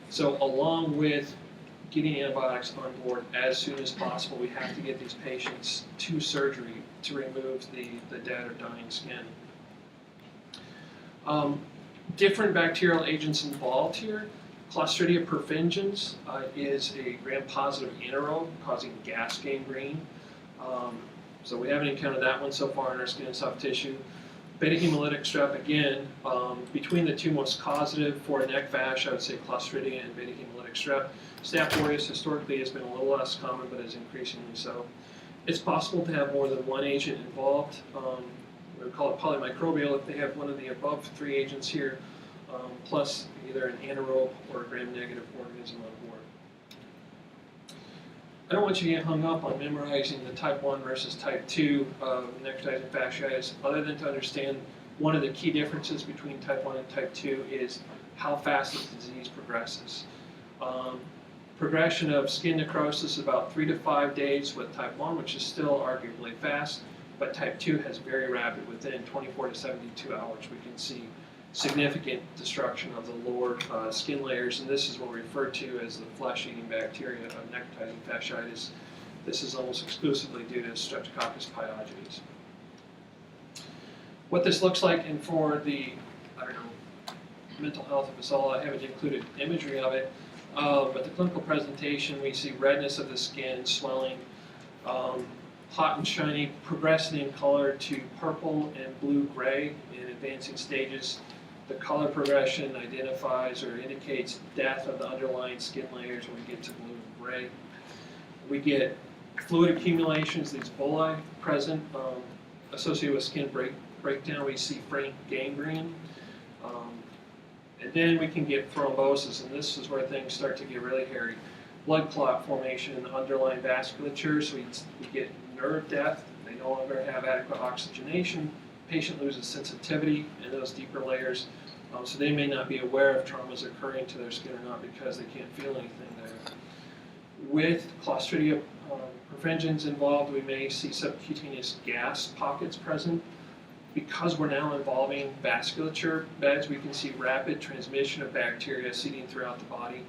A: So along with getting antibiotics on board as soon as possible, we have to get these patients to surgery to remove the dead or dying skin. Different bacterial agents involved here. Clostridia perfringens is a gram-positive anaerobe causing gas gangrene. So we haven't encountered that one so far in our skin and soft tissue. Beta hemolytic strep, again, between the two most causative for neck vash, I would say Clostridia and beta hemolytic strep. Staph aureus historically has been a little less common, but is increasingly so. It's possible to have more than one agent involved. We would call it polymicrobial if they have one of the above three agents here, plus either an anaerobe or a gram-negative organism on board. I don't want you to get hung up on memorizing the type 1 versus type 2 of necrotizing fasciitis, other than to understand one of the key differences between type 1 and type 2 is how fast the disease progresses. Progression of skin necrosis is about 3 to 5 days with type 1, which is still arguably fast, but type 2 has very rapid. Within 24 to 72 hours, we can see significant destruction of the lower skin layers, and this is what we refer to as the flesh-eating bacteria of necrotizing fasciitis. This is almost exclusively due to Streptococcus pyogenes. What this looks like, and for the, mental health of us all, I haven't included imagery of it, but the clinical presentation, we see redness of the skin, swelling, hot and shiny, progressing in color to purple and blue-gray in advancing stages. The color progression identifies or indicates death of the underlying skin layers when we get to blue and gray. We get fluid accumulations, these bullae present, associated with skin breakdown. We see frank gangrene. And then we can get thrombosis, and this is where things start to get really hairy. Blood clot formation in the underlying vasculature, so we get nerve death. They no longer have adequate oxygenation. patient loses sensitivity in those deeper layers, so they may not be aware if trauma is occurring to their skin or not because they can't feel anything there. With Clostridia perfringens involved, we may see subcutaneous gas pockets present. Because we're now involving vasculature beds, we can see rapid transmission of bacteria seeding throughout the body.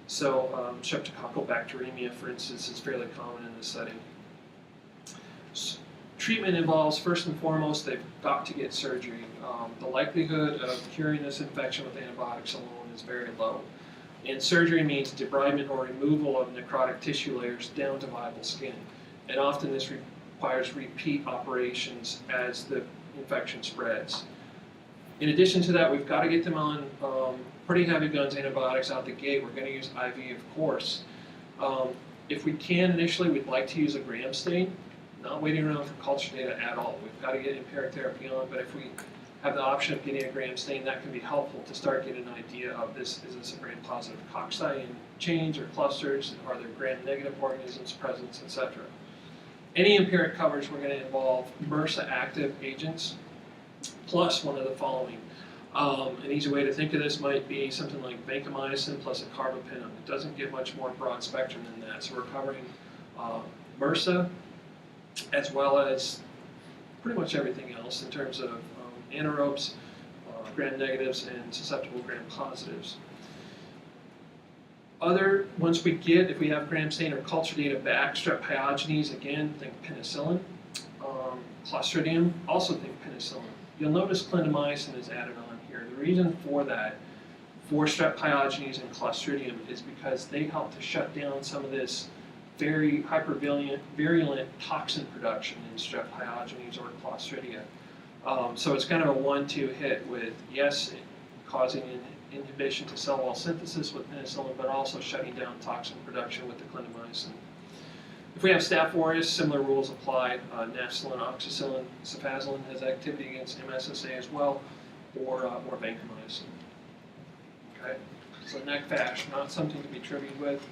A: So streptococcal bacteremia, for instance, is fairly common in this setting. Treatment involves, first and foremost, they've got to get surgery. The likelihood of curing this infection with antibiotics alone is very low. And surgery means debridement or removal of necrotic tissue layers down to viable skin. And often this requires repeat operations as the infection spreads. In addition to that, we've got to get them on pretty heavy guns antibiotics out the gate. We're going to use IV, of course. If we can initially, we'd like to use a gram stain, not waiting around for culture data at all. We've got to get empiric therapy on, but if we have the option of getting a gram stain, that can be helpful to start getting an idea of is this a gram-positive cocci in chains or clusters, are there gram-negative organisms present, etc. Any empiric coverage, we're going to involve MRSA active agents plus one of the following. An easy way to think of this might be something like vancomycin plus a carbapenem. It doesn't get much more broad spectrum than that. So we're covering MRSA as well as pretty much everything else in terms of anaerobes, gram-negatives, and susceptible gram-positives. Once we get, if we have gram stain or culture data back, strep pyogenes, again, think penicillin. Clostridium, also think penicillin. You'll notice clindamycin is added on here. The reason for that, for strep pyogenes and Clostridium, is because they help to shut down some of this very virulent toxin production in strep pyogenes or Clostridia. So it's kind of a 1-2 hit with, yes, causing inhibition to cell wall synthesis with penicillin, but also shutting down toxin production with the clindamycin. If we have Staph aureus, similar rules apply. Nafcillin, oxacillin, cefazolin has activity against MSSA as well, or vancomycin. Okay, so neck fash, not something to be trivial with.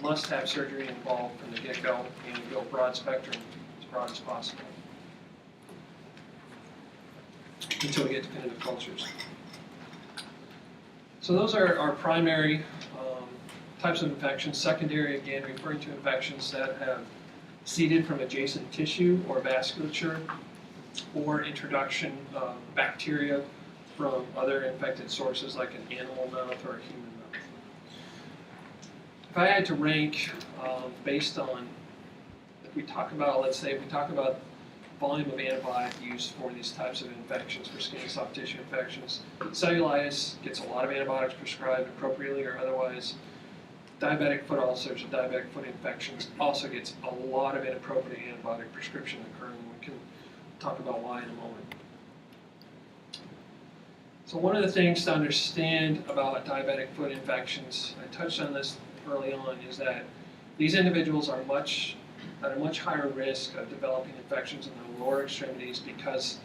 A: Must have surgery involved from the get-go and go broad spectrum, as broad as possible, until we get definitive cultures. So those are our primary types of infections. Secondary, again, referring to infections that have seeded from adjacent tissue or vasculature, or introduction of bacteria from other infected sources like an animal mouth or a human mouth. If I had to rank based on, if we talk about, let's say, if we talk about volume of antibiotic use for these types of infections, for skin and soft tissue infections, cellulitis gets a lot of antibiotics prescribed appropriately or otherwise. Diabetic foot ulcers or diabetic foot infections also gets a lot of inappropriate antibiotic prescription occurring. We can talk about why in a moment. So one of the things to understand about diabetic foot infections, I touched on this early on, is that these individuals are at a much higher risk of developing infections in the lower extremities because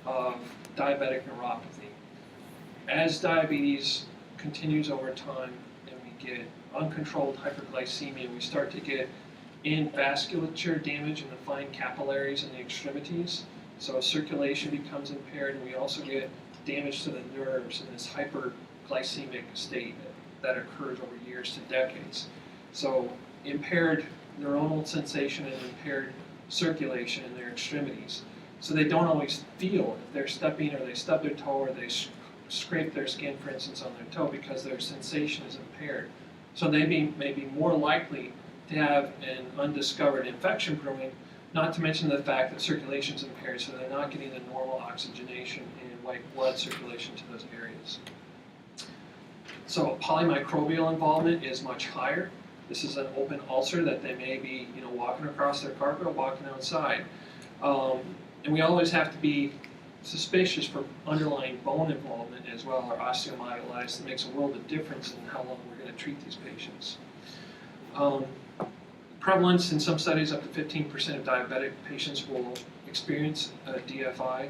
A: of diabetic neuropathy. As diabetes continues over time and we get uncontrolled hyperglycemia, we start to get in vasculature damage in the fine capillaries in the extremities. So circulation becomes impaired, and we also get damage to the nerves in this hyperglycemic state that occurs over years to decades. So impaired neuronal sensation and impaired circulation in their extremities. So they don't always feel if they're stepping, or they stub their toe, or they scrape their skin, for instance, on their toe, because their sensation is impaired. So they may be more likely to have an undiscovered infection brewing, not to mention the fact that circulation is impaired, so they're not getting the normal oxygenation and white blood circulation to those areas. So polymicrobial involvement is much higher. This is an open ulcer that they may be, walking across their carpet or walking outside. And we always have to be suspicious for underlying bone involvement as well, or osteomyelitis. That makes a world of difference in how long we're going to treat these patients. Prevalence in some studies, up to 15% of diabetic patients will experience a DFI.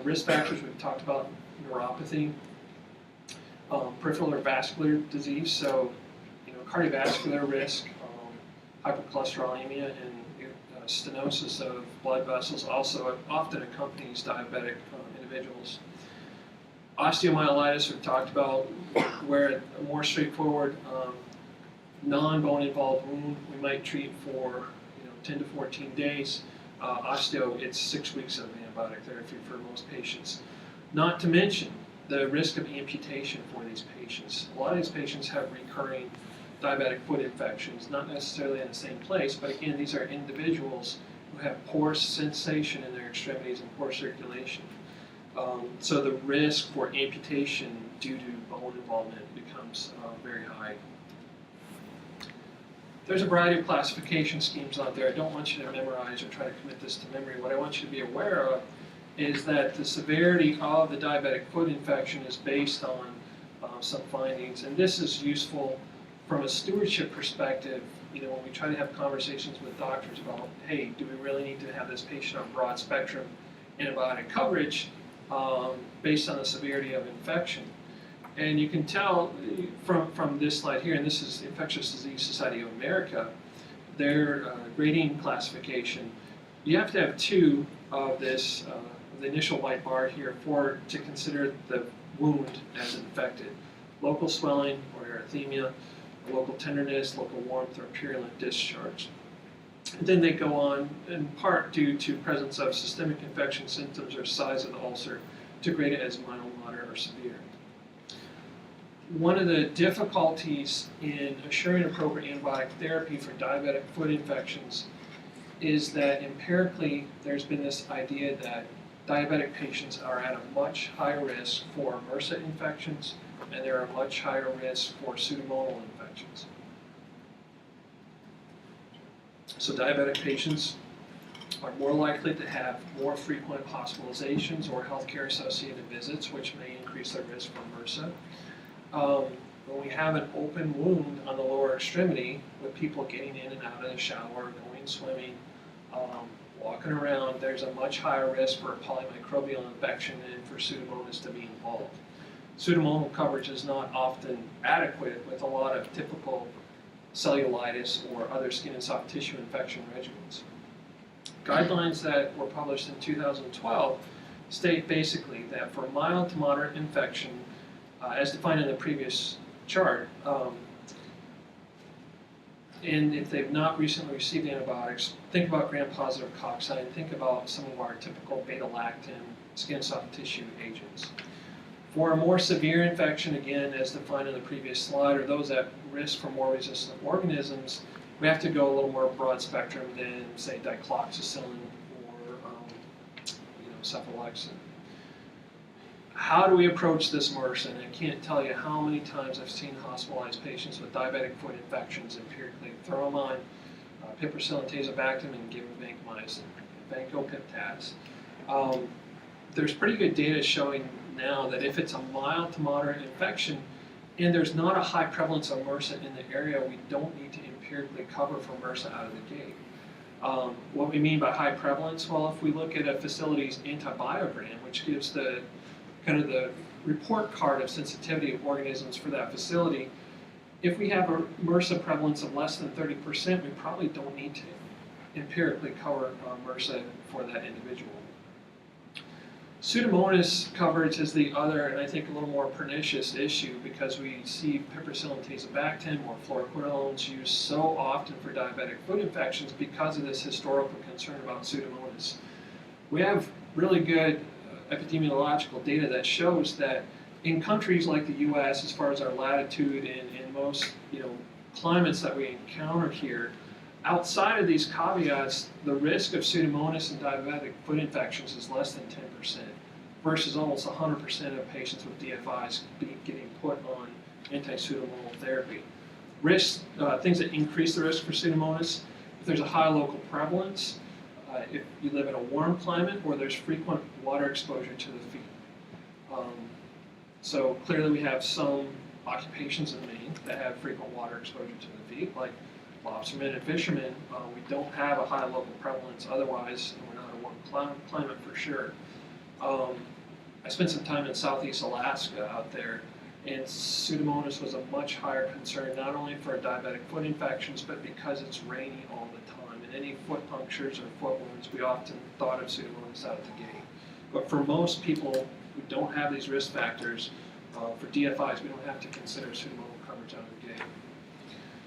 A: Risk factors, we've talked about neuropathy, peripheral or vascular disease, so cardiovascular risk, hypercholesterolemia, and stenosis of blood vessels also often accompanies diabetic individuals. Osteomyelitis we've talked about, where a more straightforward non-bone involved wound we might treat for 10 to 14 days. Osteo, it's 6 weeks of antibiotic therapy for most patients. Not to mention the risk of amputation for these patients. A lot of these patients have recurring diabetic foot infections, not necessarily in the same place, but again, these are individuals who have poor sensation in their extremities and poor circulation. So the risk for amputation due to bone involvement becomes very high. There's a variety of classification schemes out there. I don't want you to memorize or try to commit this to memory. What I want you to be aware of is that the severity of the diabetic foot infection is based on some findings, and this is useful from a stewardship perspective. When we try to have conversations with doctors about, hey, do we really need to have this patient on broad spectrum antibiotic coverage based on the severity of infection? And you can tell from this slide here, and this is Infectious Disease Society of America, their grading classification. You have to have 2 of this, the initial white bar here, to consider the wound as infected. Local swelling or erythema, local tenderness, local warmth, or purulent discharge. And then they go on, in part due to presence of systemic infection symptoms or size of the ulcer, to grade it as mild, moderate, or severe. One of the difficulties in assuring appropriate antibiotic therapy for diabetic foot infections is that empirically there's been this idea that diabetic patients are at a much higher risk for MRSA infections, and they're at a much higher risk for pseudomonal infections. So diabetic patients are more likely to have more frequent hospitalizations or healthcare-associated visits, which may increase their risk for MRSA. When we have an open wound on the lower extremity, with people getting in and out of the shower, going swimming, walking around, there's a much higher risk for a polymicrobial infection and for Pseudomonas to be involved. Pseudomonal coverage is not often adequate with a lot of typical cellulitis or other skin and soft tissue infection regimens. Guidelines that were published in 2012 state basically that for mild to moderate infection, as defined in the previous chart, and if they've not recently received antibiotics, think about gram-positive cocci, and think about some of our typical beta-lactam skin soft tissue agents. For a more severe infection, again, as defined in the previous slide, or those at risk for more resistant organisms, we have to go a little more broad spectrum than, say, dicloxacillin or cephalexin. How do we approach this MRSA? And I can't tell you how many times I've seen hospitalized patients with diabetic foot infections empirically. Throw them on piperacillin tazobactam and give them vancomycin, vancomycin. There's pretty good data showing now that if it's a mild to moderate infection and there's not a high prevalence of MRSA in the area, we don't need to empirically cover for MRSA out of the gate. What we mean by high prevalence, well, if we look at a facility's antibiogram, which gives the kind of the report card of sensitivity of organisms for that facility, if we have a MRSA prevalence of less than 30%, we probably don't need to empirically cover MRSA for that individual. Pseudomonas coverage is the other, and I think a little more pernicious issue, because we see piperacillin tazobactam or fluoroquinolones used so often for diabetic foot infections because of this historical concern about Pseudomonas. We have really good epidemiological data that shows that in countries like the U.S., as far as our latitude and in most climates that we encounter here, outside of these caveats, the risk of Pseudomonas and diabetic foot infections is less than 10%, versus almost 100% of patients with DFIs getting put on anti-Pseudomonal therapy. Risks, things that increase the risk for Pseudomonas, if there's a high local prevalence, if you live in a warm climate, or there's frequent water exposure to the feet. So clearly we have some occupations in Maine that have frequent water exposure to the feet, like lobstermen and fishermen. We don't have a high local prevalence otherwise, and we're not a warm climate for sure. I spent some time in southeast Alaska out there, And Pseudomonas was a much higher concern, not only for diabetic foot infections, but because it's rainy all the time. And any foot punctures or foot wounds, we often thought of Pseudomonas out of the gate. But for most people who don't have these risk factors, for DFIs, we don't have to consider Pseudomonal coverage out of the gate.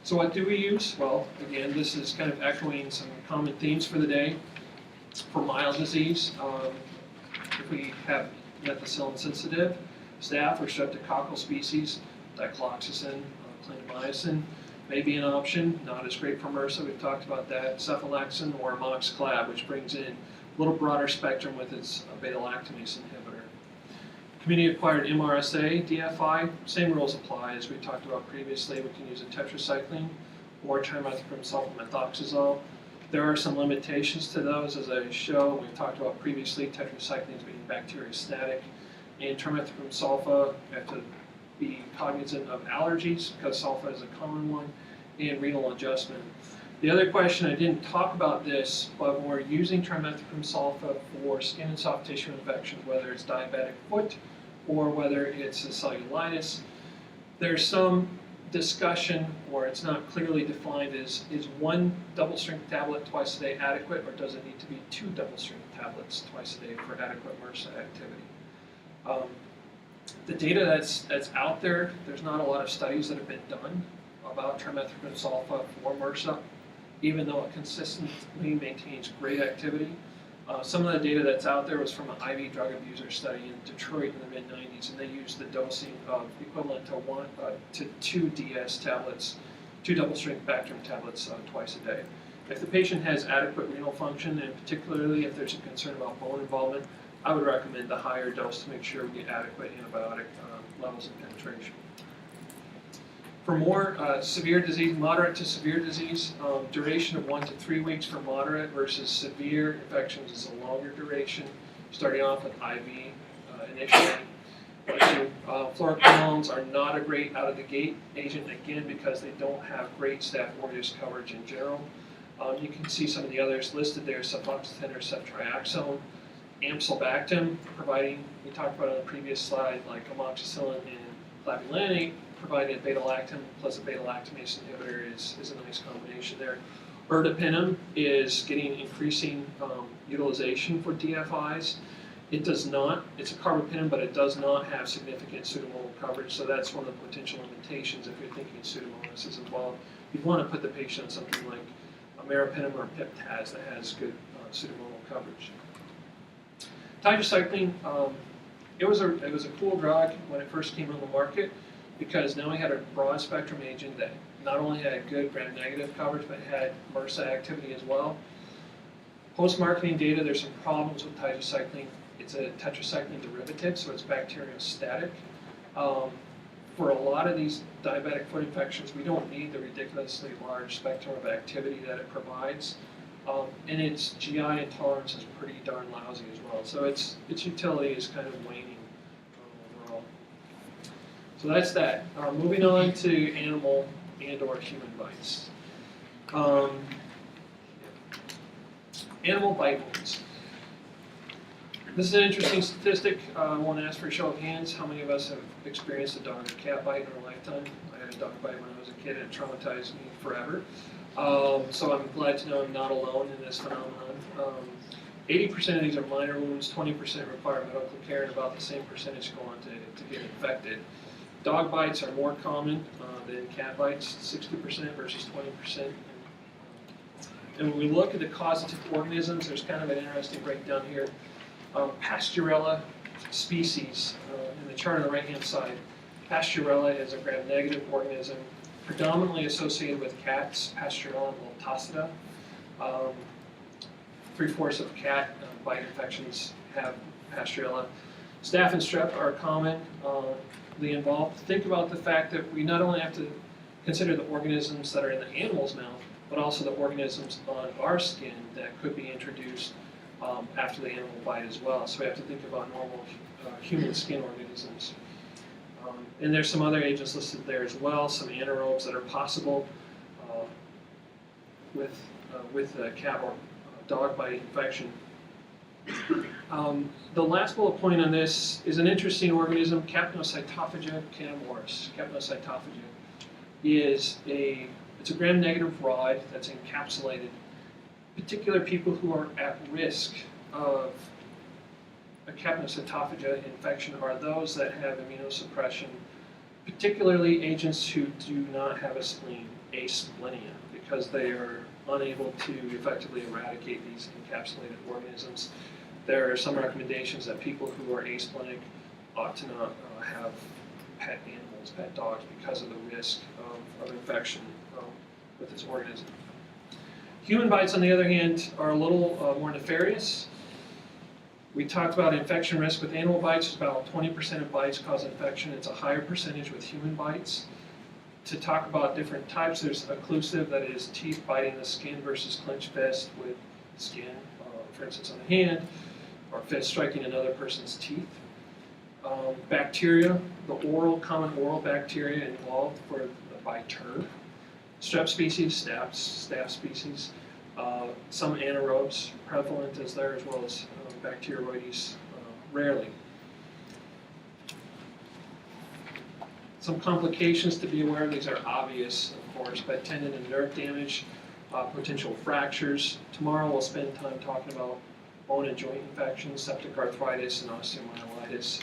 A: So what do we use? Well, again, this is kind of echoing some common themes for the day. For mild disease, if we have methicillin-sensitive staph or streptococcal species, dicloxacin, clindamycin may be an option. Not as great for MRSA, we've talked about that. Cephalexin or amoxicillin, which brings in a little broader spectrum with its beta-lactamase inhibitor. Community-acquired MRSA, DFI, same rules apply as we talked about previously. We can use a tetracycline or trimethoprim sulfamethoxazole. There are some limitations to those, as I show. We've talked about previously, tetracyclines being bacteriostatic. And trimethoprim sulfa, you have to be cognizant of allergies, because sulfa is a common one, and renal adjustment. The other question, I didn't talk about this, but when we're using trimethoprim sulfa for skin and soft tissue infections, whether it's diabetic foot or whether it's a cellulitis, there's some discussion, or it's not clearly defined, is one double-strength tablet twice a day adequate, or does it need to be 2 double-strength tablets twice a day for adequate MRSA activity? The data that's out there, there's not a lot of studies that have been done about trimethoprim sulfa for MRSA, even though it consistently maintains great activity. Some of the data that's out there was from an IV drug abuser study in Detroit in the mid-90s, and they used the dosing of equivalent to 2 DS tablets, 2 double-strength Bactrim tablets twice a day. If the patient has adequate renal function, and particularly if there's a concern about bone involvement, I would recommend the higher dose to make sure we get adequate antibiotic levels and penetration. For more severe disease, moderate to severe disease, duration of 1 to 3 weeks for moderate versus severe infections is a longer duration, starting off with IV initially. Fluoroquinolones are not a great out of the gate agent, again, because they don't have great Staph aureus coverage in general. You can see some of the others listed there, sulfoxetine or ceftriaxone, amsulbactam, providing, we talked about on the previous slide, like amoxicillin and clavulanate, providing a beta-lactam plus a beta-lactamase inhibitor is a nice combination there. Ertapenem is getting increasing utilization for DFIs. It does not, it's a carbapenem, but it does not have significant pseudomonal coverage, so that's one of the potential limitations if you're thinking pseudomonas is involved. You'd want to put the patient on something like meropenem or peptaz that has good pseudomonal coverage. Tigecycline, it was a cool drug when it first came on the market, because now we had a broad spectrum agent that not only had good gram-negative coverage, but had MRSA activity as well. Post-marketing data, there's some problems with tigecycline. It's a tetracycline derivative, so it's bacteriostatic. For a lot of these diabetic foot infections, we don't need the ridiculously large spectrum of activity that it provides. And its GI intolerance is pretty darn lousy as well. So its utility is kind of waning overall. So that's that. Moving on to animal and or human bites. Animal bite wounds. This is an interesting statistic. I want to ask for a show of hands. How many of us have experienced a dog or cat bite in our lifetime? I had a dog bite when I was a kid, and it traumatized me forever. So I'm glad to know I'm not alone in this phenomenon. 80% of these are minor wounds, 20% require medical care, and about the same percentage go on to get infected. Dog bites are more common than cat bites, 60% versus 20%. And when we look at the causative organisms, there's kind of an interesting breakdown here. Pasteurella species, in the chart on the right-hand side, Pasteurella is a gram-negative organism, predominantly associated with cats, Pasteurella multocida. 3/4 of cat bite infections have Pasteurella. Staph and strep are commonly involved. Think about the fact that we not only have to consider the organisms that are in the animal's mouth, but also the organisms on our skin that could be introduced after the animal bite as well. So we have to think about normal human skin organisms. And there's some other agents listed there as well, some anaerobes that are possible with a cat or dog bite infection. The last bullet point on this is an interesting organism, Capnocytophaga canamoris. Capnocytophaga is it's a gram-negative rod that's encapsulated. Particular people who are at risk of a Capnocytophaga infection are those that have immunosuppression, particularly agents who do not have a spleen, asplenia, because they are unable to effectively eradicate these encapsulated organisms. There are some recommendations that people who are asplenic ought to not have pet animals, pet dogs, because of the risk of infection with this organism. Human bites, on the other hand, are a little more nefarious. We talked about infection risk with animal bites. About 20% of bites cause infection. It's a higher percentage with human bites. To talk about different types, there's occlusive, that is teeth biting the skin, versus clenched fist with skin, for instance on the hand, or fist striking another person's teeth. Bacteria, the common oral bacteria involved for the biter. Strep species, staph species, some anaerobes prevalent is there, as well as Bacteroides rarely. Some complications to be aware of, these are obvious, of course, but tendon and nerve damage, potential fractures. Tomorrow we'll spend time talking about bone and joint infections, septic arthritis, and osteomyelitis.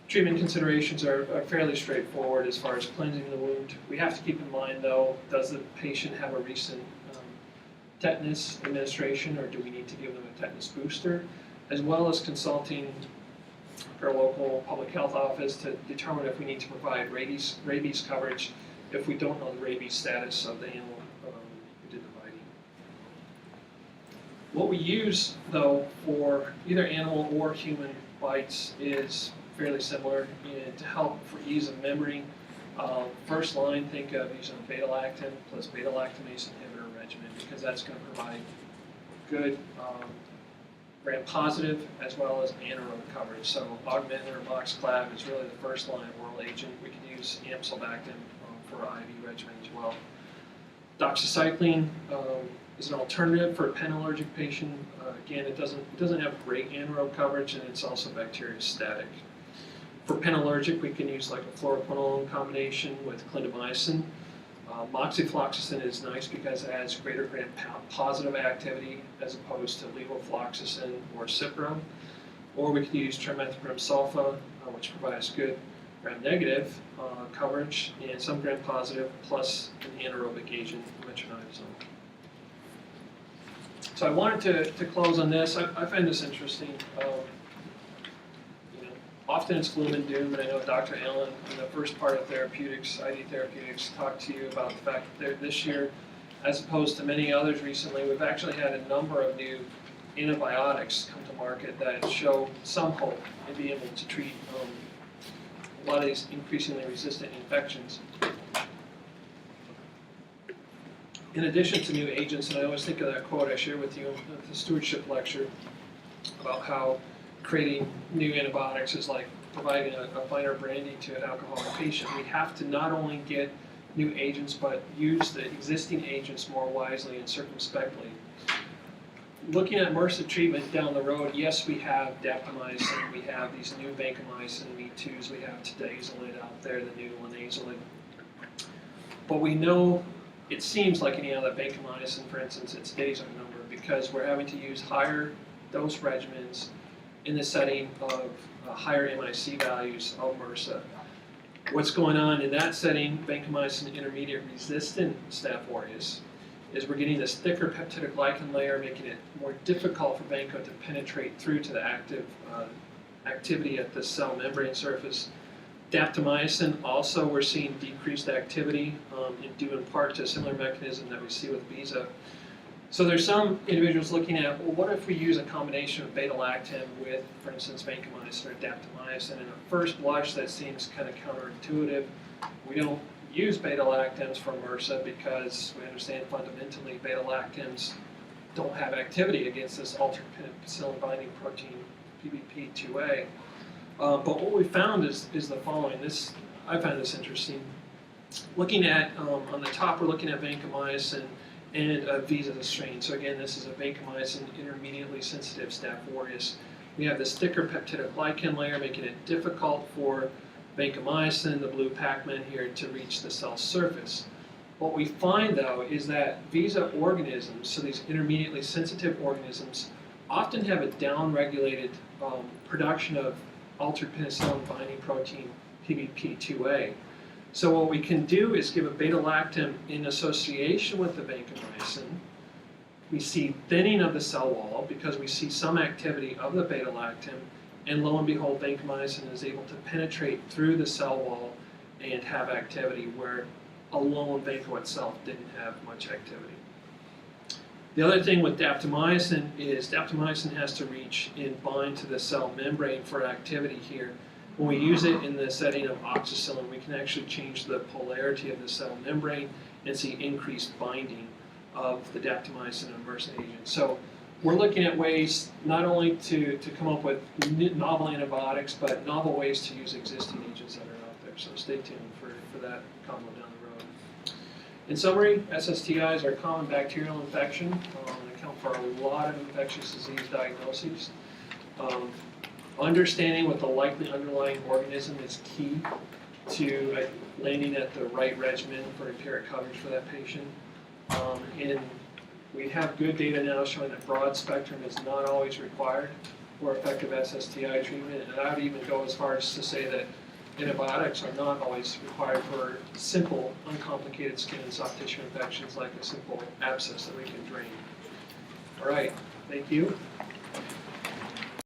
A: Treatment considerations are fairly straightforward as far as cleansing the wound. We have to keep in mind, though, does the patient have a recent tetanus administration, or do we need to give them a tetanus booster, as well as consulting our local public health office to determine if we need to provide rabies coverage if we don't know the rabies status of the animal who did the biting. What we use, though, for either animal or human bites is fairly similar. To help for ease of memory, first line, think of using a beta-lactam plus beta-lactamase inhibitor regimen, because that's going to provide good gram-positive as well as anaerobic coverage. So augmentin or moxiclav is really the first line oral agent. We can use amsulbactam for IV regimen as well. Doxycycline is an alternative for a penallergic patient. Again, it doesn't have great anaerobic coverage, and it's also bacteriostatic. For penallergic, we can use like a fluoroquinolone combination with clindamycin. Moxifloxacin is nice because it has greater gram-positive activity as opposed to levofloxacin or Cipro. Or we can use trimethoprim sulfa, which provides good gram-negative coverage, and some gram-positive plus an anaerobic agent, metronidazole. So I wanted to close on this. I find this interesting. Often it's gloom and doom, and I know Dr. Allen in the first part of therapeutics, ID therapeutics, talked to you about the fact that this year, as opposed to many others recently, we've actually had a number of new antibiotics come to market that show some hope in being able to treat a lot of these increasingly resistant infections. In addition to new agents, and I always think of that quote I shared with you at the stewardship lecture about how creating new antibiotics is like providing a finer brandy to an alcoholic patient. We have to not only get new agents, but use the existing agents more wisely and circumspectly. Looking at MRSA treatment down the road, yes, we have daptomycin, we have these new vancomycin Me2s, we have tadazolid out there, the new linazolid. But we know, it seems like any other vancomycin, for instance, its days are numbered because we're having to use higher dose regimens in the setting of higher MIC values of MRSA. What's going on in that setting, vancomycin intermediate resistant Staph aureus, is we're getting this thicker peptidoglycan layer, making it more difficult for vanco to penetrate through to the active activity at the cell membrane surface. Daptomycin, also we're seeing decreased activity due in part to a similar mechanism that we see with Visa. So there's some individuals looking at, well, what if we use a combination of beta-lactam with, for instance, vancomycin or daptomycin? And at first blush, that seems kind of counterintuitive. We don't use beta-lactams for MRSA because we understand fundamentally beta-lactams don't have activity against this altered penicillin binding protein, PBP2A. But what we found is the following. I find this interesting. Looking at, on the top, we're looking at vancomycin and a Visa strain. So again, this is a vancomycin intermediately sensitive Staph aureus. We have this thicker peptidoglycan layer, making it difficult for vancomycin, the blue Pac-Man here, to reach the cell surface. What we find, though, is that Visa organisms, so these intermediately sensitive organisms, often have a down-regulated production of altered penicillin binding protein, PBP2A. So what we can do is give a beta-lactam in association with the vancomycin. We see thinning of the cell wall because we see some activity of the beta-lactam, and lo and behold, vancomycin is able to penetrate through the cell wall and have activity where alone vanco itself didn't have much activity. The other thing with daptomycin is daptomycin has to reach and bind to the cell membrane for activity here. When we use it in the setting of oxacillin, we can actually change the polarity of the cell membrane and see increased binding of the daptomycin and MRSA agent. So we're looking at ways not only to come up with novel antibiotics, but novel ways to use existing agents that are out there. So stay tuned for that combo down the road. In summary, SSTIs are a common bacterial infection. They account for a lot of infectious disease diagnoses. Understanding what the likely underlying organism is key to landing at the right regimen for empiric coverage for that patient. And we have good data now showing that broad spectrum is not always required for effective SSTI treatment. And I would even go as far as to say that antibiotics are not always required for simple, uncomplicated skin and soft tissue infections like a simple abscess that we can drain. All right, thank you.